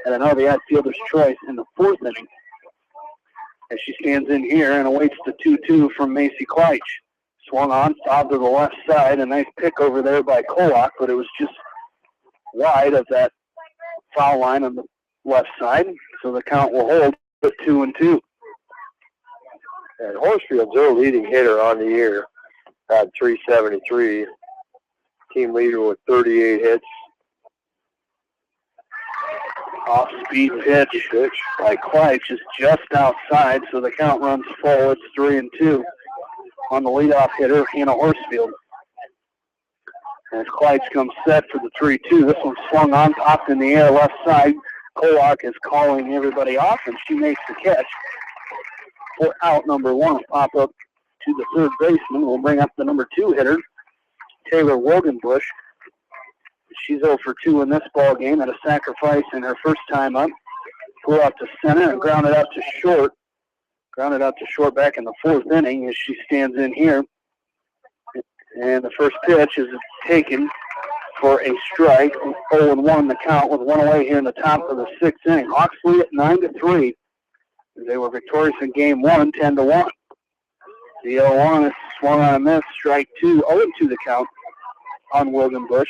and another the outfielder's choice in the 4th inning as she stands in here and awaits the 2-2 from Macy Kleitz. Swung on, fouled to the left side. A nice pick over there by Kolak, but it was just wide of that foul line on the left side, so the count will hold at 2-2. And Horsfield's their leading hitter on the year, had 373. Team leader with 38 hits. Off-speed pitch by Kleitz is just outside, so the count runs full. It's 3-2 on the leadoff hitter, Hannah Horsfield. As Kleitz comes set for the 3-2, this one swung on, popped in the air left side. Kolak is calling everybody off, and she makes the catch for out number 1. Pop up to the 3rd baseman. We'll bring up the number 2 hitter, Taylor Wogenbush. She's 0 for 2 in this ball game at a sacrifice in her first time up. Flew out to center and grounded out to short. Grounded out to short back in the 4th inning as she stands in here. And the first pitch is taken for a strike. 0-1 the count with 1 away here in the top of the 6th inning. Hawks lead at 9-3. They were victorious in game 1, 10-1. The 0-1 is swung on a miss. Strike 2, 0-2 the count on Wogenbush.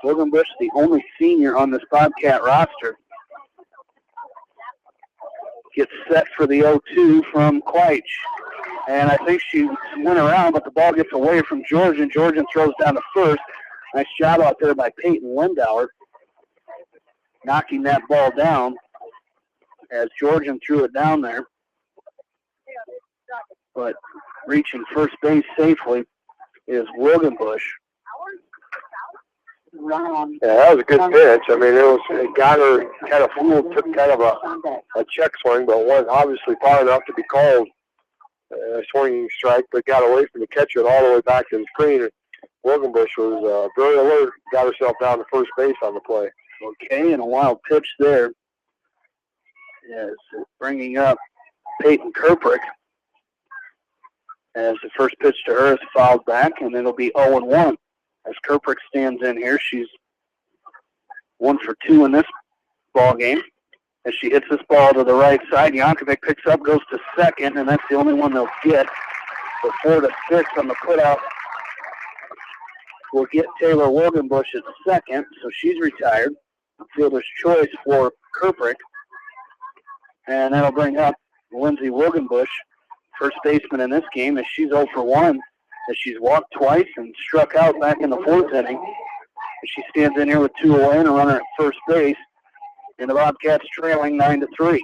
Wogenbush, the only senior on this Bobcat roster, gets set for the 0-2 from Kleitz. And I think she went around, but the ball gets away from Georgian. Georgian throws down to first. Nice job out there by Peyton Lindauer, knocking that ball down as Georgian threw it down there. But reaching first base safely is Wogenbush. Yeah, that was a good pitch. I mean, it got her kind of fooled, took kind of a check swing, but wasn't obviously far enough to be called a swinging strike, but got away from the catcher all the way back to the screen. Wilgenbush was very alert, got herself down to first base on the play. Okay, and a wild pitch there. Yes, bringing up Peyton Kerprick. As the first pitch to her is fouled back, and it'll be 0-1. As Kerprick stands in here, she's 1 for 2 in this ball game. As she hits this ball to the right side, Yankovic picks up, goes to second, and that's the only one they'll get. So 4-6 on the putout. We'll get Taylor Wilgenbush at second, so she's retired. Fielder's choice for Kerprick. And that'll bring up Lindsay Wilgenbush, first baseman in this game, as she's 0 for 1, as she's walked twice and struck out back in the 4th inning. As she stands in here with 2 away and a runner at first base, and the Bobcats trailing 9-3.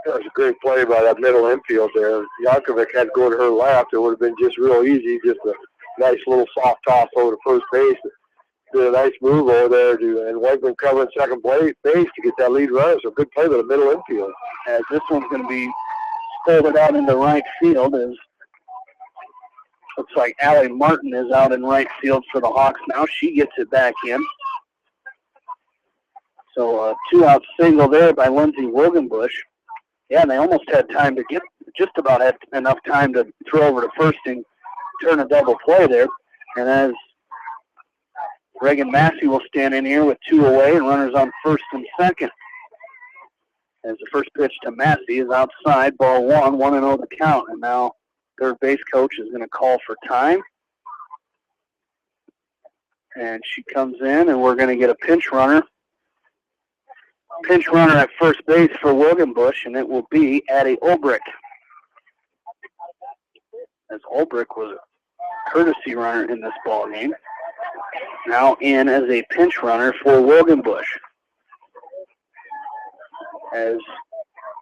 That was a great play by that middle infield there. Yankovic had to go to her left. It would have been just real easy, just a nice little soft toss over to first base. Did a nice move over there, and Wakeman covering second base to get that lead runner. So good play by the middle infield. As this one's going to be folded out into right field, as looks like Allie Martin is out in right field for the Hawks now. She gets it back in. So a 2-out single there by Lindsay Wilgenbush. Yeah, and they almost had time to get, just about had enough time to throw over to first and turn a double play there. And as Reagan Massey will stand in here with 2 away and runners on first and second. As the first pitch to Massey is outside, ball 1, 1-0 the count. And now third base coach is going to call for time. And she comes in, and we're going to get a pinch runner. Pinch runner at first base for Wilgenbush, and it will be Addie Olbrich. As Olbrich was a courtesy runner in this ball game. Now in as a pinch runner for Wilgenbush. As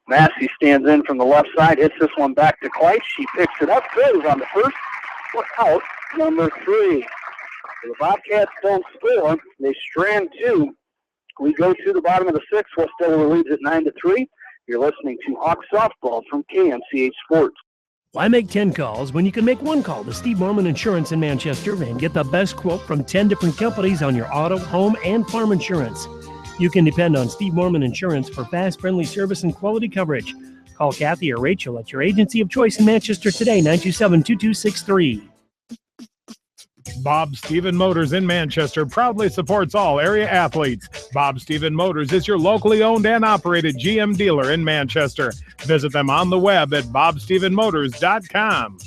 Massey stands in from the left side, hits this one back to Kleitz. She picks it up, goes on the first, out, number 3. The Bobcats don't score. They strand 2. We go to the bottom of the 6th. Westover leads at 9-3. You're listening to Hawk Softball from KMCH Sports. Why make 10 calls when you can make one call to Steve Morman Insurance in Manchester and get the best quote from 10 different companies on your auto, home, and farm insurance? You can depend on Steve Morman Insurance for fast, friendly service and quality coverage. Call Kathy or Rachel at your agency of choice in Manchester today, 927-2263. Bob Stephen Motors in Manchester proudly supports all area athletes. Bob Stephen Motors is your locally owned and operated GM dealer in Manchester. Visit them on the web at bobstephenmotors.com.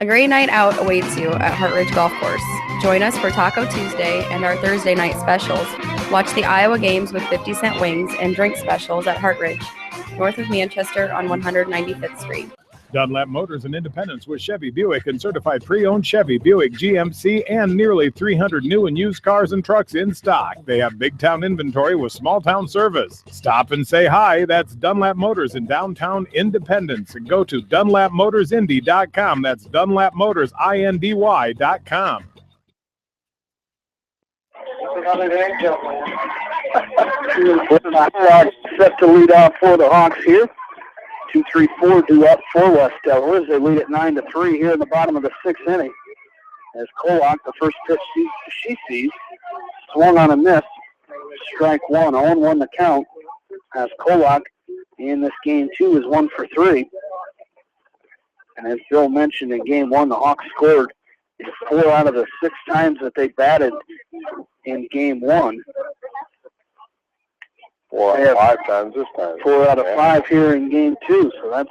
A great night out awaits you at Hartridge Golf Course. Join us for Taco Tuesday and our Thursday night specials. Watch the Iowa games with 50-cent wings and drink specials at Hartridge, north of Manchester on 195th Street. Dunlap Motors in Independence with Chevy Buick and certified pre-owned Chevy Buick GMC and nearly 300 new and used cars and trucks in stock. They have big town inventory with small town service. Stop and say hi. That's Dunlap Motors in downtown Independence. And go to DunlapMotorsIndy.com. That's DunlapMotorsIndy.com. Set to lead off for the Hawks here. 2-3-4 due up for Westover as they lead at 9-3 here in the bottom of the 6th inning. As Kolak, the first pitch she sees, swung on a miss. Strike 1, 0-1 the count. As Kolak in this game 2 is 1 for 3. And as Bill mentioned in game 1, the Hawks scored 4 out of the 6 times that they batted in game 1. 4 out of 5 times this time. 4 out of 5 here in game 2, so that's,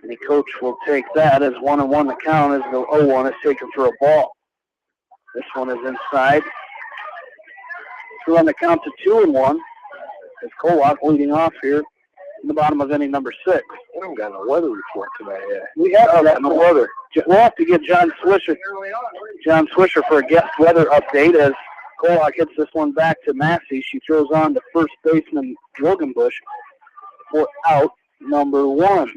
the coach will take that as 1-1 the count as the 0-1 is taken for a ball. This one is inside. 2 on the count to 2-1 as Kolak leading off here in the bottom of inning number 6. We haven't got no weather report tonight yet. We have got no weather. We'll have to get John Swisher for a guest weather update as Kolak hits this one back to Massey. She throws on to first baseman Wilgenbush for out number 1.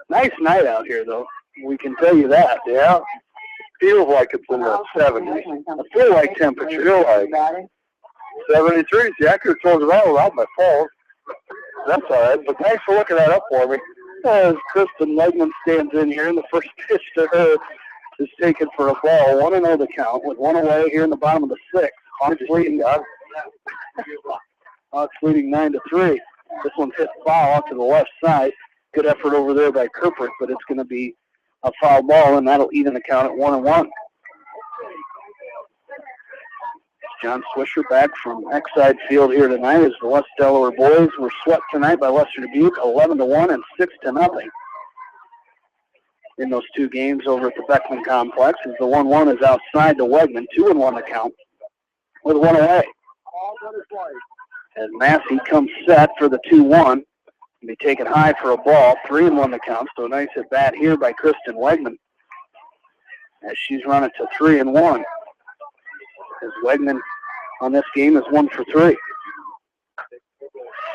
Nice night out here, though. We can tell you that. Yeah. Feels like it's in the 70s. I feel like temperature. Feel like 73. See, I could have told you that without my phone. That's all right. But thanks for looking that up for me. As Kristen Legman stands in here, and the first pitch to her is taken for a ball. 1-0 the count with one away here in the bottom of the sixth. Hawks leading 9-3. This one's hit foul out to the left side. Good effort over there by Kirkbrink, but it's going to be a foul ball, and that'll even the count at 1-1. John Swisher back from Exide Field here tonight as the West Delaware boys were swept tonight by Western Dubuque 11-1 and 6-0 in those two games over at the Beckman Complex. As the 1-1 is outside to Wegman, 2-1 the count with one away. As Massey comes set for the 2-1, be taken high for a ball, 3-1 the count. So a nice at bat here by Kristen Wegman as she's run it to 3-1. As Wegman on this game is 1 for 3.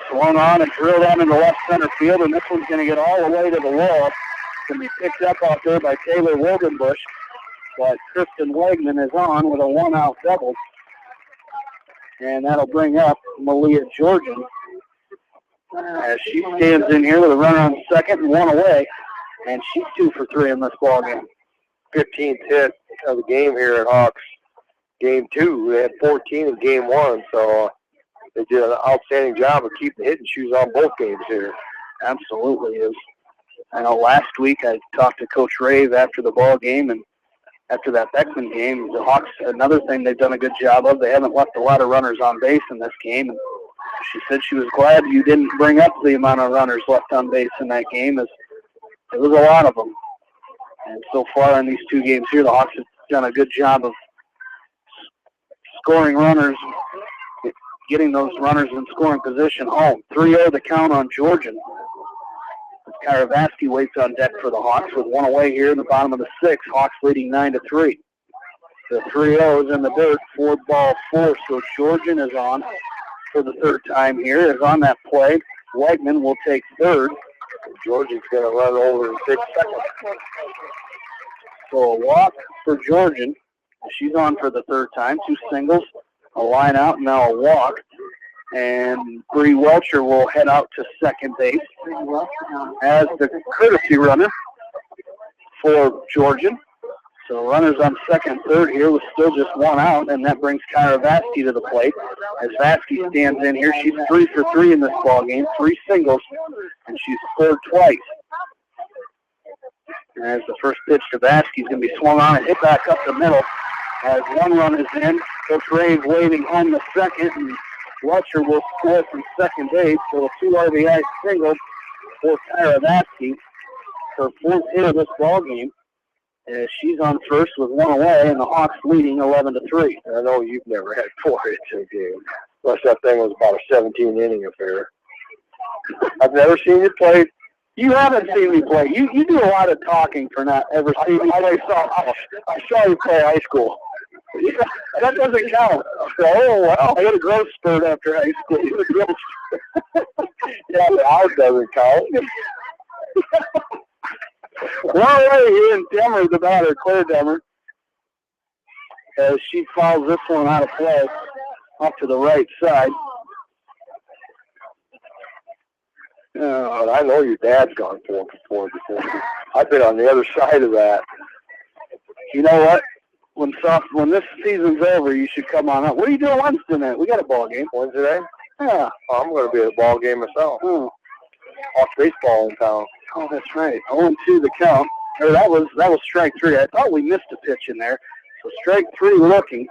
Swung on and drilled on into left center field, and this one's going to get all the way to the wall. It's going to be picked up out there by Taylor Wogenbush, but Kristen Wegman is on with a one-out double. And that'll bring up Malia Georgian as she stands in here with a runner on second and one away, and she's 2 for 3 in this ball game. 15th hit of the game here at Hawks. Game 2, they had 14 in game 1, so they did an outstanding job of keeping the hitting shoes on both games here. Absolutely is. I know last week I talked to Coach Rave after the ball game, and after that Beckman game, the Hawks, another thing they've done a good job of, they haven't left a lot of runners on base in this game. And she said she was glad you didn't bring up the amount of runners left on base in that game, as it was a lot of them. And so far in these two games here, the Hawks have done a good job of scoring runners, getting those runners in scoring position home. 3-0 the count on Georgian. Karavatsky waits on deck for the Hawks with one away here in the bottom of the sixth. Hawks leading 9-3. The 3-0 is in the dirt, 4-4, so Georgian is on for the third time here. Is on that play. Wegman will take third. Georgian's going to run over in 6 seconds. So a walk for Georgian. She's on for the third time. 2 singles, a line out, and now a walk. And Bree Welcher will head out to second base as the courtesy runner for Georgian. So runners on second and third here with still just one out, and that brings Kyra Vasky to the plate. As Vasky stands in here, she's 3 for 3 in this ball game, 3 singles, and she's scored twice. As the first pitch to Vasky is going to be swung on and hit back up the middle. As one run is in, Coach Rave waving home the second, and Welcher will score from second base, so a 2 RBI single for Kyra Vasky. Her 4th hit of this ball game. She's on first with one away, and the Hawks leading 11-3. I know you've never had 4 hits in a game, unless that thing was about a 17-inning affair. I've never seen you play. You haven't seen me play. You do a lot of talking for not ever seeing me. I saw you play high school. That doesn't count. Oh, well, I got a growth spurt after high school. Yeah, but ours doesn't count. One away here in Demmer, the batter, Claire Demmer, as she fouls this one out of play off to the right side. I know your dad's gone 4 for 4 before. I've been on the other side of that. You know what? When this season's over, you should come on up. What are you doing Wednesday night? We got a ball game. Wednesday night? Yeah. Oh, I'm going to be at a ball game myself. Oh. Hawks baseball in town. Oh, that's right. 0-2 the count. Or that was strike 3. I thought we missed a pitch in there. So strike 3 looking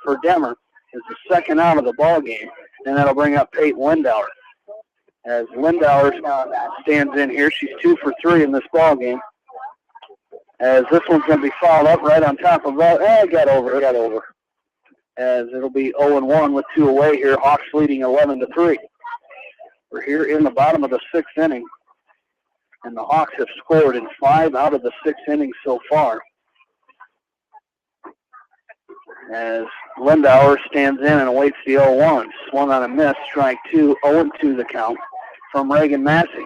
for Demmer is the second out of the ball game, and that'll bring up Peyton Lindauer. As Lindauer stands in here, she's 2 for 3 in this ball game. As this one's going to be fouled up right on top of that. It got over. As it'll be 0-1 with 2 away here. Hawks leading 11-3. We're here in the bottom of the 6th inning, and the Hawks have scored in 5 out of the 6 innings so far. As Lindauer stands in and awaits the 0-1. Swung on a miss, strike 2, 0-2 the count from Reagan Massey.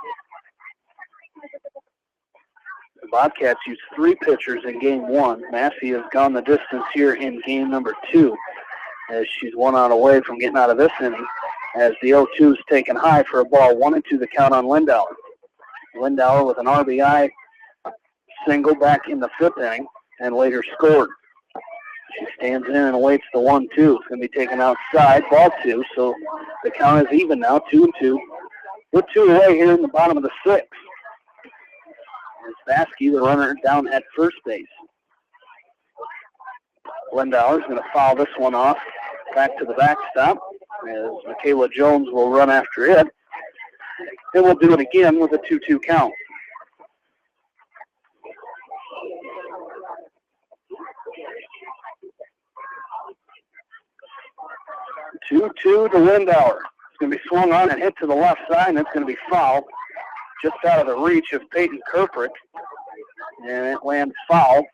The Bobcats used 3 pitchers in game 1. Massey has gone the distance here in game number 2, as she's 1 out away from getting out of this inning, as the 0-2 is taken high for a ball. 1-2 the count on Lindauer. Lindauer with an RBI single back in the 5th inning and later scored. She stands in and awaits the 1-2. It's going to be taken outside, ball 2, so the count is even now, 2-2. With 2 away here in the bottom of the 6th. It's Vasky, the runner down at first base. Lindauer's going to foul this one off back to the backstop as Michaela Jones will run after it. And we'll do it again with a 2-2 count. Two-two to Lindauer. It's going to be swung on and hit to the left side, and it's going to be fouled just out of the reach of Peyton Kerprick. And it lands foul,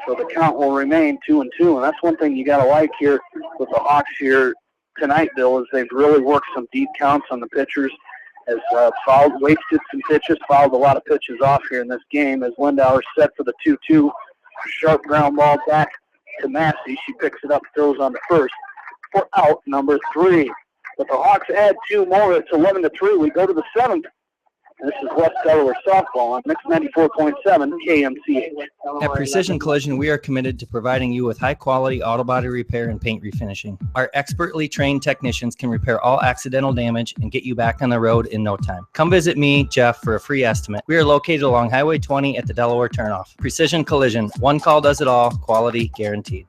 so the count will remain 2-2. And that's one thing you got to like here with the Hawks here tonight, Bill, is they've really worked some deep counts on the pitchers, has wasted some pitches, fouled a lot of pitches off here in this game as Lindauer set for the 2-2. Sharp ground ball back to Massey. She picks it up, throws on the first for out number 3. But the Hawks add 2 more. It's 11-3. We go to the 7th. This is West Delaware Softball on Mix 94.7 KMCH. At Precision Collision, we are committed to providing you with high-quality auto body repair and paint refinishing. Our expertly trained technicians can repair all accidental damage and get you back on the road in no time. Come visit me, Jeff, for a free estimate. We are located along Highway 20 at the Delaware Turnoff. Precision Collision. One call does it all. Quality guaranteed.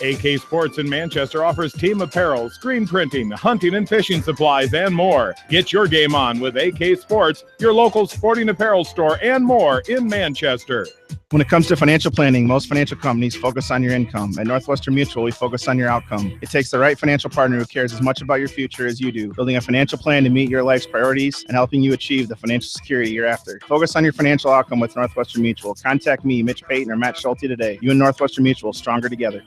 AK Sports in Manchester offers team apparel, screen printing, hunting and fishing supplies, and more. Get your game on with AK Sports, your local sporting apparel store, and more in Manchester. When it comes to financial planning, most financial companies focus on your income. At Northwestern Mutual, we focus on your outcome. It takes the right financial partner who cares as much about your future as you do, building a financial plan to meet your life's priorities and helping you achieve the financial security you're after. Focus on your financial outcome with Northwestern Mutual. Contact me, Mitch Payton, or Matt Schulte today. You and Northwestern Mutual, stronger together.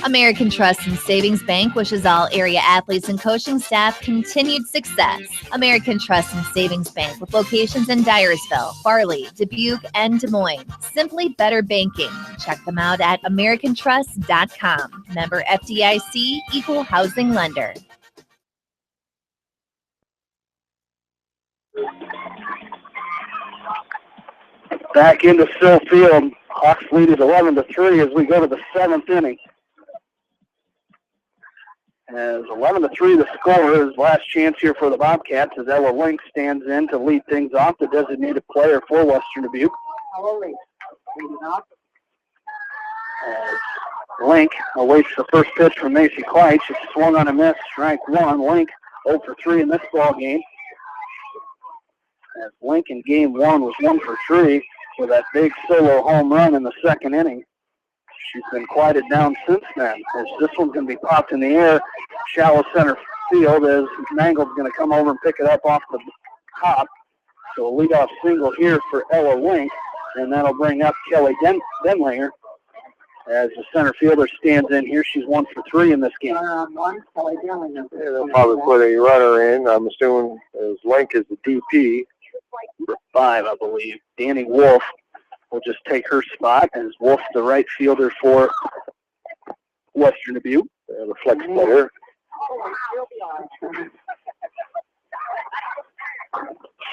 American Trust and Savings Bank wishes all area athletes and coaching staff continued success. American Trust and Savings Bank with locations in Dyersville, Farley, Dubuque, and Des Moines. Simply better banking. Check them out at americantrust.com. Member FDIC, equal housing lender. Back into Sill Field. Hawks lead is 11-3 as we go to the 7th inning. As 11-3 the score is last chance here for the Bobcats as Ella Link stands in to lead things off, the designated player for Western Dubuque. As Link awaits the first pitch from Macy Kleitz. It's swung on a miss, strike 1. Link 0 for 3 in this ball game. As Link in game 1 was 1 for 3 with that big solo home run in the 2nd inning. She's been quieted down since then. As this one's going to be popped in the air, shallow center field as Mangold's going to come over and pick it up off the top. So a leadoff single here for Ella Link, and that'll bring up Kelly Denlinger as the center fielder stands in here. She's 1 for 3 in this game. Yeah, they'll probably put a runner in. I'm assuming as Link is the DP. Number 5, I believe. Danny Wolf will just take her spot as Wolf, the right fielder for Western Dubuque. The flex player.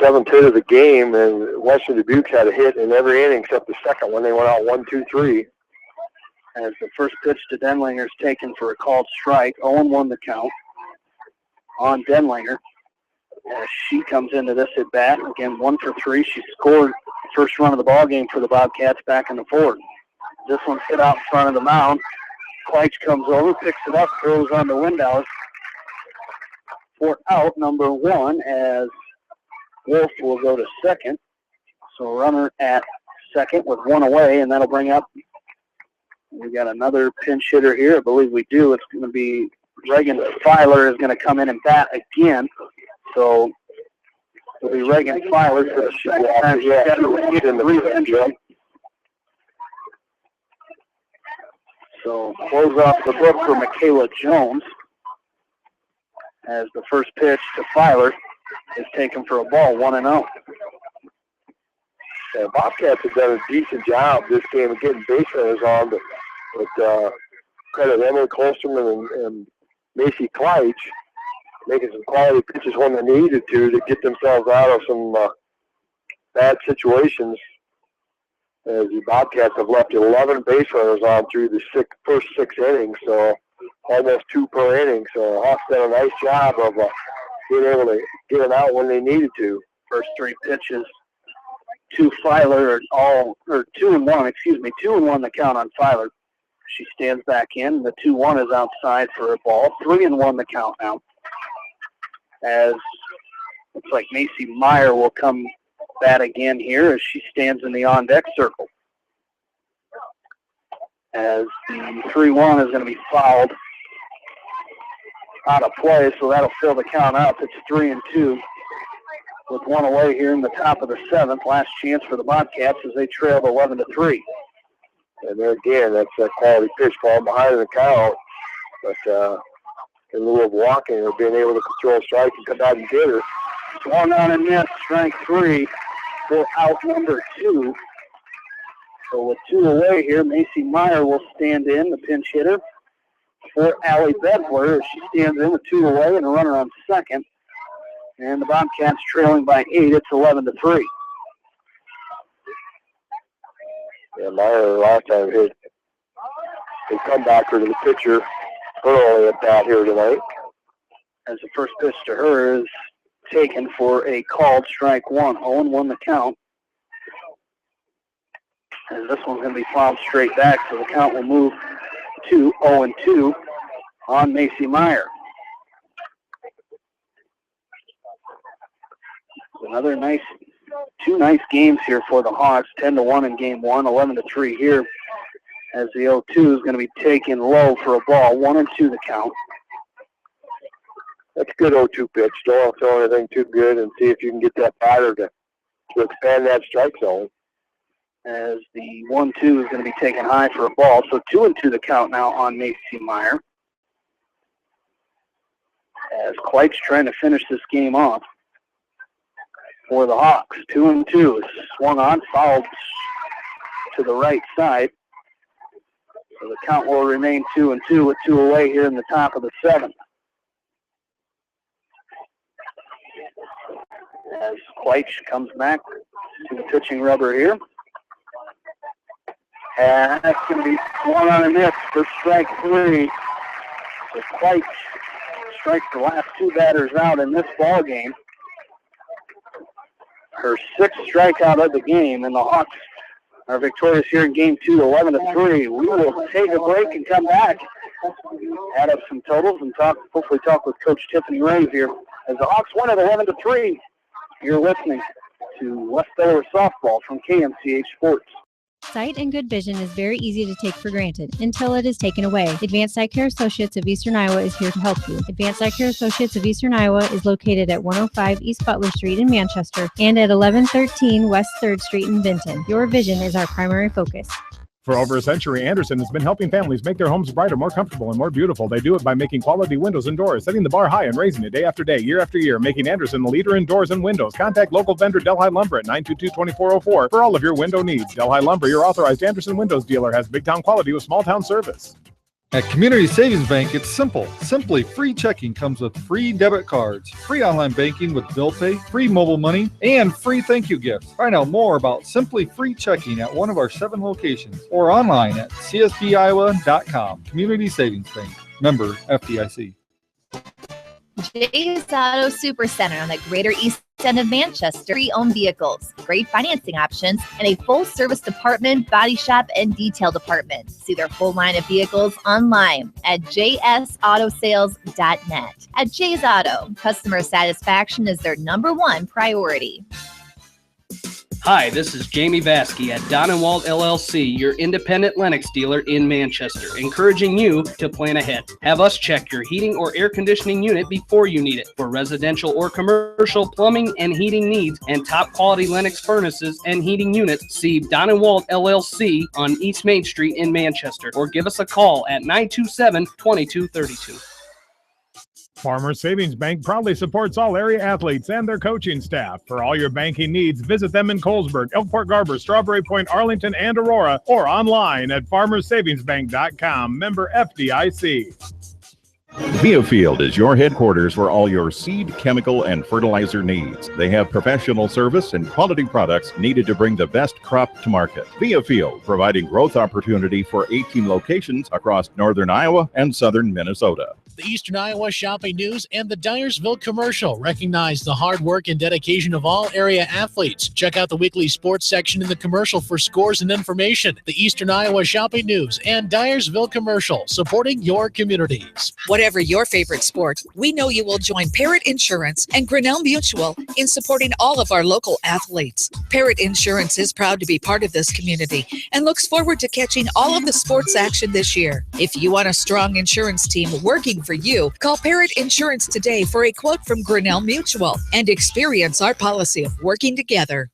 7th hit of the game, and Western Dubuque had a hit in every inning except the second one. They went out 1-2-3. As the first pitch to Denlinger is taken for a called strike. 0-1 the count on Denlinger. As she comes into this at bat, again 1 for 3. She scored first run of the ball game for the Bobcats back in the 4th. This one's hit out in front of the mound. Kleitz comes over, picks it up, throws on the Lindauer for out number 1 as Wolf will go to second. So runner at second with 1 away, and that'll bring up, we got another pinch hitter here. I believe we do. It's going to be Reagan Filer is going to come in and bat again. So it'll be Reagan Filer for the second time she's got in the relief. So close off the book for Michaela Jones as the first pitch to Filer is taken for a ball, 1-0. Yeah, Bobcats have done a decent job this game of getting base runners on, but credit Emily Kolsterman and Macy Kleitz making some quality pitches when they needed to get themselves out of some bad situations. as the Bobcats have left 11 base runners on through the first 6 innings, so almost 2 per inning. So Hawks done a nice job of being able to get it out when they needed to. First 3 pitches to Filer, 2-1, 2-1 the count on Filer. She stands back in. The 2-1 is outside for a ball. 3-1 the count now. As looks like Macy Meyer will come bat again here as she stands in the on-deck circle. As the 3-1 is going to be fouled out of play, so that'll fill the count up. It's 3-2 with 1 away here in the top of the 7th. Last chance for the Bobcats as they trailed 11-3. And there again, that's a quality pitch ball behind the count, but in lieu of walking or being able to control strike and come out and get her. Swung on and missed, strike 3 for out number 2. So with 2 away here, Macy Meyer will stand in, the pinch hitter, for Allie Bedler. She stands in with 2 away and a runner on second. And the Bobcats trailing by 8. It's 11-3. Yeah, Meyer last time hit a comebacker to the pitcher early at bat here tonight. As the first pitch to her is taken for a called strike 1. 0-1 the count. And this one's going to be fouled straight back, so the count will move to 0-2 on Macy Meyer. Another two nice games here for the Hawks. 10-1 in game 1, 11-3 here. As the 0-2 is going to be taken low for a ball. 1-2 the count. That's a good 0-2 pitch. Don't throw anything too good and see if you can get that batter to expand that strike zone. As the 1-2 is going to be taken high for a ball. So 2-2 the count now on Macy Meyer. As Kleitz trying to finish this game off for the Hawks. 2-2 is swung on, fouled to the right side. So the count will remain 2-2 with 2 away here in the top of the 7th. As Kleitz comes back to the pitching rubber here. And that's going to be swung on and missed for strike 3. So Kleitz strikes the last 2 batters out in this ball game. Her 6th strikeout of the game, and the Hawks are victorious here in game 2, 11-3. We will take a break and come back, add up some totals, and hopefully talk with Coach Tiffany Rave here. As the Hawks win at 11-3, you're listening to West Delaware Softball from KMCH Sports. Sight and good vision is very easy to take for granted until it is taken away. Advanced Eye Care Associates of Eastern Iowa is here to help you. Advanced Eye Care Associates of Eastern Iowa is located at 105 East Butler Street in Manchester and at 1113 West 3rd Street in Vinton. Your vision is our primary focus. For over a century, Anderson has been helping families make their homes brighter, more comfortable, and more beautiful. They do it by making quality windows and doors, setting the bar high and raising it day after day, year after year, making Anderson the leader in doors and windows. Contact local vendor Delhi Lumber at 922-2404 for all of your window needs. Delhi Lumber, your authorized Anderson Windows dealer, has big town quality with small town service. At Community Savings Bank, it's simple. Simply free checking comes with free debit cards, free online banking with bill pay, free mobile money, and free thank you gifts. Find out more about Simply Free Checking at one of our 7 locations or online at csbiowa.com. Community Savings Bank. Member FDIC. Jay's Auto Supercenter on the Greater East End of Manchester. Pre-owned vehicles, great financing options, and a full-service department, body shop, and detail department. See their full line of vehicles online at jsautosales.net. At Jay's Auto, customer satisfaction is their #1 priority. Hi, this is Jamie Vasky at Don & Walt LLC, your independent Lennox dealer in Manchester, encouraging you to plan ahead. Have us check your heating or air conditioning unit before you need it. For residential or commercial plumbing and heating needs and top quality Lennox furnaces and heating units, see Don & Walt LLC on East Main Street in Manchester, or give us a call at 927-2232. Farmers Savings Bank proudly supports all area athletes and their coaching staff. For all your banking needs, visit them in Colesburg, Elkport Garber, Strawberry Point, Arlington, and Aurora, or online at farmersavingsbank.com. Member FDIC. Viafield is your headquarters for all your seed, chemical, and fertilizer needs. They have professional service and quality products needed to bring the best crop to market. Viafield, providing growth opportunity for 18 locations across northern Iowa and southern Minnesota. The Eastern Iowa Shopping News and the Dyersville Commercial recognize the hard work and dedication of all area athletes. Check out the weekly sports section in the commercial for scores and information. The Eastern Iowa Shopping News and Dyersville Commercial, supporting your communities. Whatever your favorite sport, we know you will join Parrott Insurance and Grinnell Mutual in supporting all of our local athletes. Parrott Insurance is proud to be part of this community and looks forward to catching all of the sports action this year. If you want a strong insurance team working for you, call Parrott Insurance today for a quote from Grinnell Mutual and experience our policy of working together.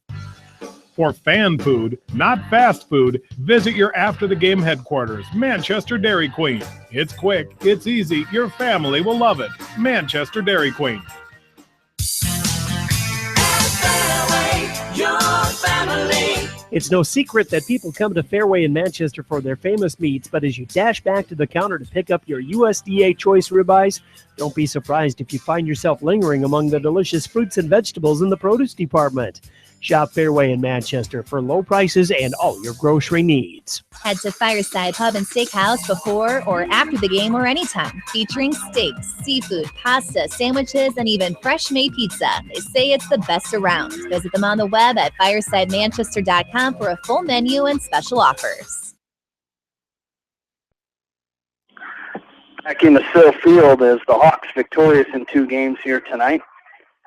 For fan food, not fast food, visit your after the game headquarters, Manchester Dairy Queen. It's quick, it's easy, your family will love it. Manchester Dairy Queen. It's no secret that people come to Fairway in Manchester for their famous meats, but as you dash back to the counter to pick up your USDA choice ribeyes, don't be surprised if you find yourself lingering among the delicious fruits and vegetables in the produce department. Shop Fairway in Manchester for low prices and all your grocery needs. Head to Fireside Pub and Steakhouse before or after the game or anytime, featuring steaks, seafood, pasta, sandwiches, and even fresh-made pizza. They say it's the best around. Visit them on the web at firesidemanchester.com for a full menu and special offers. Back in the Sill Field as the Hawks victorious in 2 games here tonight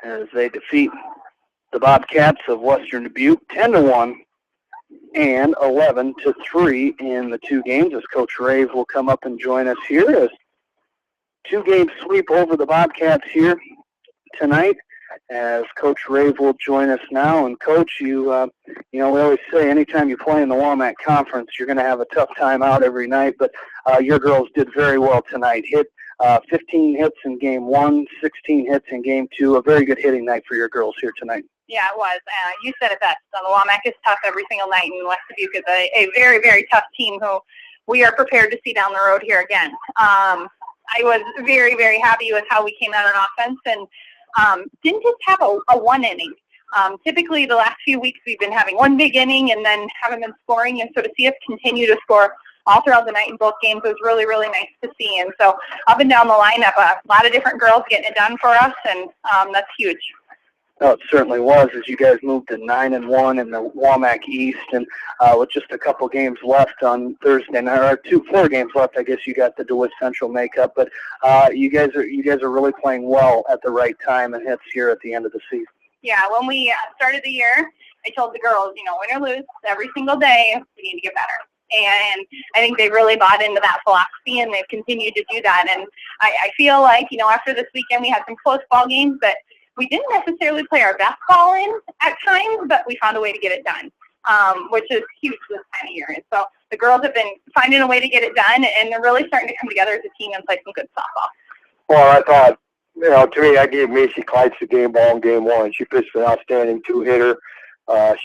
as they defeat the Bobcats of Western Dubuque 10-1 and 11-3 in the 2 games, as Coach Rave will come up and join us here as 2-game sweep over the Bobcats here tonight, as Coach Rave will join us now. And Coach, you know, we always say anytime you play in the Walmart Conference, you're going to have a tough time out every night, but your girls did very well tonight. Hit 15 hits in game 1, 16 hits in game 2. A very good hitting night for your girls here tonight. Yeah, it was. You said it best. The WAMAC is tough every single night, and West Dubuque is a very, very tough team who we are prepared to see down the road here again. I was very, very happy with how we came out on offense and didn't just have a one inning. Typically, the last few weeks we've been having one big inning and then haven't been scoring, and so to see us continue to score all throughout the night in both games was really, really nice to see. And so up and down the lineup, a lot of different girls getting it done for us, and that's huge. No, it certainly was, as you guys moved to 9-1 in the WAMAC East, and with just a couple games left on Thursday night, or 4 games left, I guess you got the DeWitt Central makeup. But you guys are really playing well at the right time and hits here at the end of the season. Yeah, when we started the year, I told the girls, you know, win or lose, every single day we need to get better. And I think they really bought into that philosophy, and they've continued to do that. And I feel like, you know, after this weekend we had some close ball games, but we didn't necessarily play our best ball in at times, but we found a way to get it done, which is huge this time of year. And so the girls have been finding a way to get it done, and they're really starting to come together as a team and play some good softball. Well, I thought, you know, to me, I gave Macy Kleitz the game ball in game 1. She pitched an outstanding 2-hitter.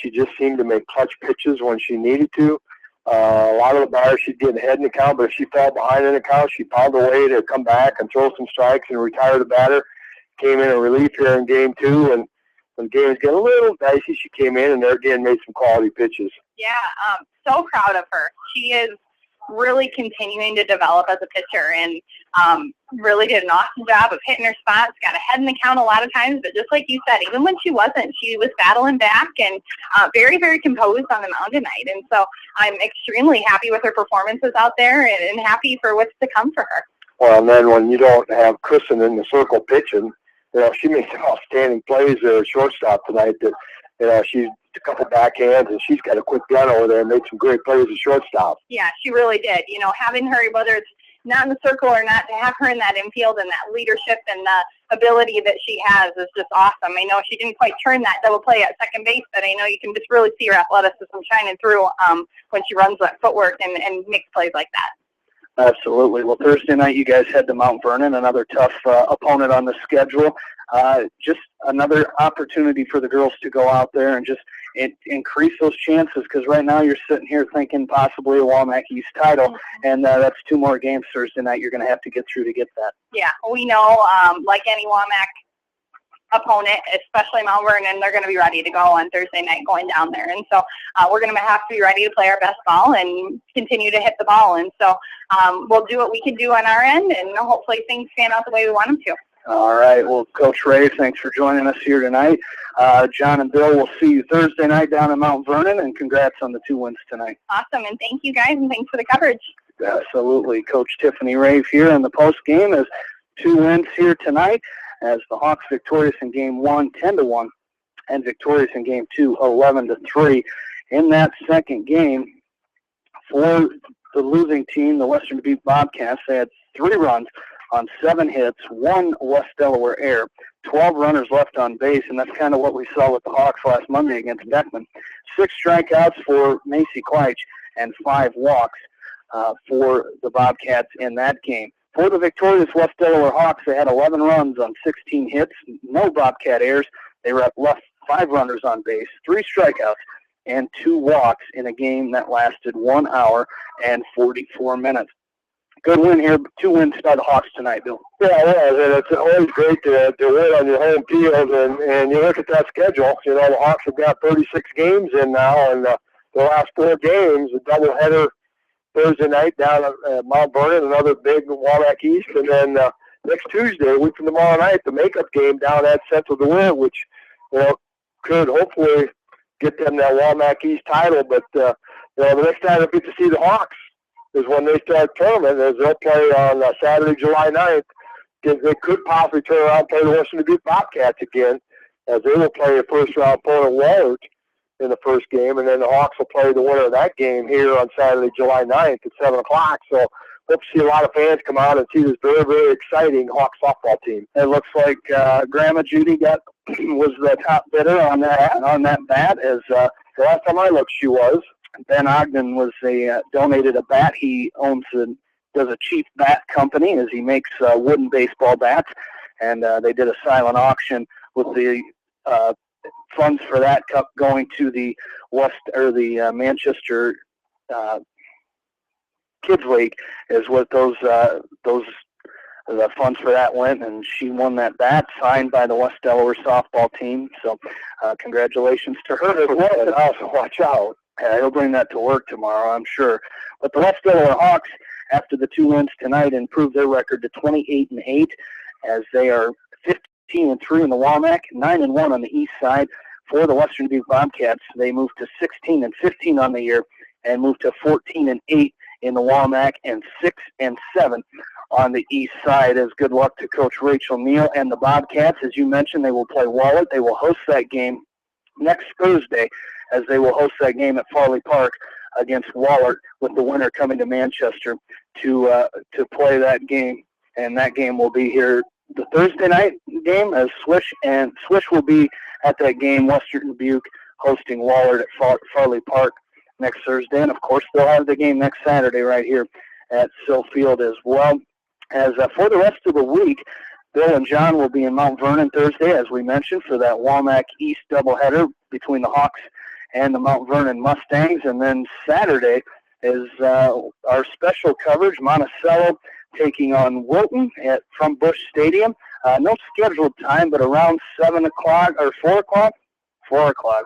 She just seemed to make clutch pitches when she needed to. A lot of the batters, she'd get ahead in the count, but if she fell behind in the count, she found a way to come back and throw some strikes and retire the batter. Came in relief here in game 2, and when games get a little dicey, she came in and there again made some quality pitches. Yeah, so proud of her. She is really continuing to develop as a pitcher, and really did an awesome job of hitting her spots, got ahead in the count a lot of times, but just like you said, even when she wasn't, she was battling back and very, very composed on the mound tonight. And so I'm extremely happy with her performances out there and happy for what's to come for her. Well, and then when you don't have Kristen in the circle pitching, you know, she made some outstanding plays there at shortstop tonight. That, you know, she's a couple backhands, and she's got a quick gun over there and made some great plays at shortstop. Yeah, she really did. You know, having her, whether it's not in the circle or not, to have her in that infield and that leadership and the ability that she has is just awesome. I know she didn't quite turn that double play at second base, but I know you can just really see her athleticism shining through when she runs that footwork and makes plays like that. Absolutely. Well, Thursday night you guys head to Mount Vernon, another tough opponent on the schedule. Just another opportunity for the girls to go out there and just increase those chances, because right now you're sitting here thinking possibly a Walmack East title, and that's 2 more games Thursday night you're going to have to get through to get that. Yeah, we know, like any Walmack opponent, especially Mount Vernon, they're going to be ready to go on Thursday night going down there. And so we're going to have to be ready to play our best ball and continue to hit the ball. And so we'll do what we can do on our end, and hopefully things pan out the way we want them to. All right. Well, Coach Ray, thanks for joining us here tonight. John and Bill, we'll see you Thursday night down in Mount Vernon, and congrats on the 2 wins tonight. Awesome, and thank you guys, and thanks for the coverage. Absolutely. Coach Tiffany Rave here in the post game as 2 wins here tonight, as the Hawks victorious in game 1, 10-1, and victorious in game 2, 11-3. In that second game, for the losing team, the Western Dubuque Bobcats, they had 3 runs on 7 hits, 1 West Delaware error, 12 runners left on base, and that's kind of what we saw with the Hawks last Monday against Beckman. 6 strikeouts for Macy Kleitch and 5 walks for the Bobcats in that game. For the victorious West Delaware Hawks, they had 11 runs on 16 hits, no Bobcat errors. They left 5 runners on base, 3 strikeouts, and 2 walks in a game that lasted 1 hour and 44 minutes. Good win here, 2 wins by the Hawks tonight, Bill. Yeah, it was, and it's always great to win on your home field, and you look at that schedule, the Hawks have got 36 games in now, and the last 4 games, a doubleheader Thursday night down at Mount Vernon, another big Walmack East, and then next Tuesday, a week from tomorrow night, the makeup game down at Central DeWitt, which, could hopefully get them that Walmack East title, but, the next time we get to see the Hawks is when they start tournament, as they'll play on Saturday, July 9th. They could possibly turn around and play the Western Dubuque Bobcats again, as they will play a first-round opponent, Wahlert, in the first game, and then the Hawks will play the winner of that game here on Saturday, July 9th at 7 o'clock. So hope to see a lot of fans come out and see this very, very exciting Hawks softball team. It looks like Grandma Judy was the top bidder on that bat, as the last time I looked she was. Ben Ogden was donated a bat. He does a cheap bat company, as he makes wooden baseball bats, and they did a silent auction with the funds for that cup going to the Manchester Kids League, is what the funds for that went, and she won that bat signed by the West Delaware softball team. So congratulations to her as well. And also watch out. He'll bring that to work tomorrow, I'm sure. But the West Delaware Hawks, after the 2 wins tonight, improved their record to 28-8, as they are 15-3 in the WAMAC, 9-1 on the east side. For the Western Dubuque Bobcats, they moved to 16-15 on the year, and moved to 14-8 in the WAMAC, and 6-7 on the east side. As good luck to Coach Rachel Neal and the Bobcats. As you mentioned, they will play Wahlert. They will host that game next Thursday, as they will host that game at Farley Park against Wahlert, with the winner coming to Manchester to play that game. And that game will be here the Thursday night game, as Swish will be at that game. Western Dubuque hosting Wahlert at Farley Park next Thursday. And, of course, they'll have the game next Saturday right here at Sill Field as well. As for the rest of the week, Bill and John will be in Mount Vernon Thursday, as we mentioned, for that Walmack East doubleheader between the Hawks and the Mount Vernon Mustangs. And then Saturday is our special coverage, Monticello taking on Wilton from Busch Stadium. No scheduled time, but around 7 o'clock or 4 o'clock? 4 o'clock.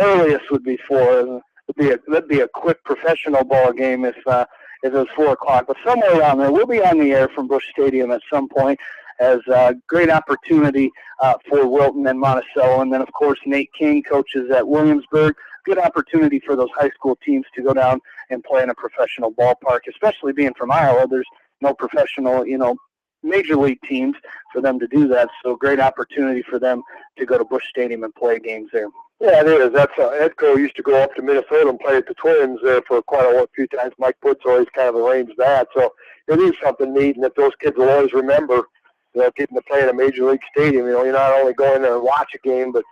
Earliest would be 4. That'd be a quick professional ball game if it was 4 o'clock. But somewhere around there, we'll be on the air from Busch Stadium at some point, as a great opportunity for Wilton and Monticello. And then, of course, Nate King coaches at Williamsburg. Good opportunity for those high school teams to go down and play in a professional ballpark, especially being from Iowa. There's no professional, major league teams for them to do that. So great opportunity for them to go to Busch Stadium and play games there. Yeah, it is. That's Edco used to go up to Minnesota and play at the Twins there for quite a few times. Mike Putz always kind of arranged that. So it is something neat, and that those kids will always remember, getting to play in a major league stadium. You're not only going there and watch a game, but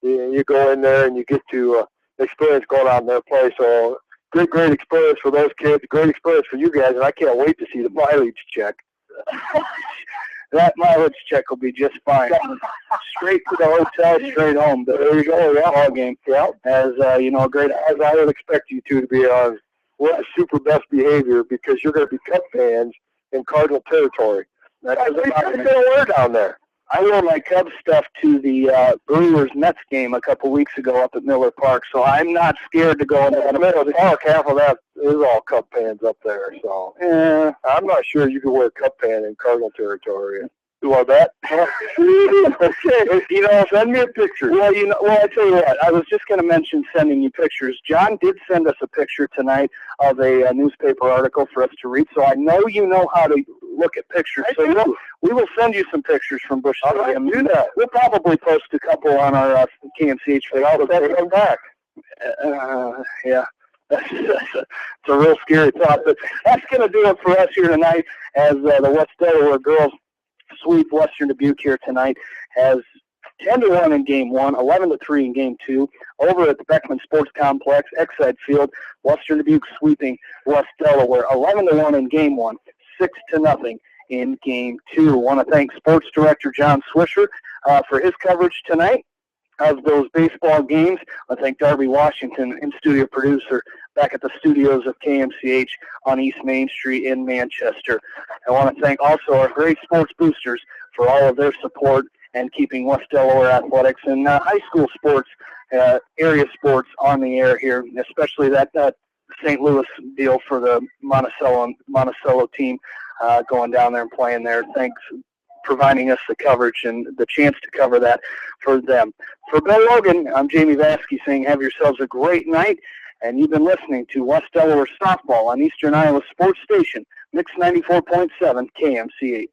you go in there and you get to experience going out in their play. So great experience for those kids, great experience for you guys, and I can't wait to see the mileage check. That mileage check will be just fine. Straight to the hotel, straight home. But there you go, ball game. Yeah. As great as I would expect you to be on super best behavior, because you're going to be Cup fans in Cardinal territory. That's what you're going to wear down there. I wore my Cubs stuff to the Brewers-Mets game a couple weeks ago up at Miller Park, so I'm not scared to go into the Miller Park. Half of that is all Cub fans up there, so I'm not sure you can wear a Cub fan in Cardinal territory. You want that? Okay. Send me a picture. Well, I tell you what, I was just going to mention sending you pictures. John did send us a picture tonight of a newspaper article for us to read, so I know you know how to look at pictures. We will send you some pictures from Busch Stadium. Do that. We'll probably post a couple on our KMCH Facebook. Let's come back. Yeah. It's a real scary thought, but that's going to do it for us here tonight as the West Delaware girls sweep Western Dubuque here tonight. Has 10-1 in Game 1, 11-3 in Game 2. Over at the Beckman Sports Complex, Exide Field, Western Dubuque sweeping West Delaware, 11-1 in Game 1, 6-0 in Game 2. I want to thank Sports Director John Swisher for his coverage tonight of those baseball games. I thank Darby Washington, in-studio producer, back at the studios of KMCH on East Main Street in Manchester. I want to thank also our great sports boosters for all of their support and keeping West Delaware athletics and high school sports, area sports on the air here, especially that St. Louis deal for the Monticello team going down there and playing there. Thanks providing us the coverage and the chance to cover that for them. For Bill Logan, I'm Jamie Vasky saying have yourselves a great night, and you've been listening to West Delaware Softball on Eastern Iowa Sports Station, Mix 94.7 KMCH.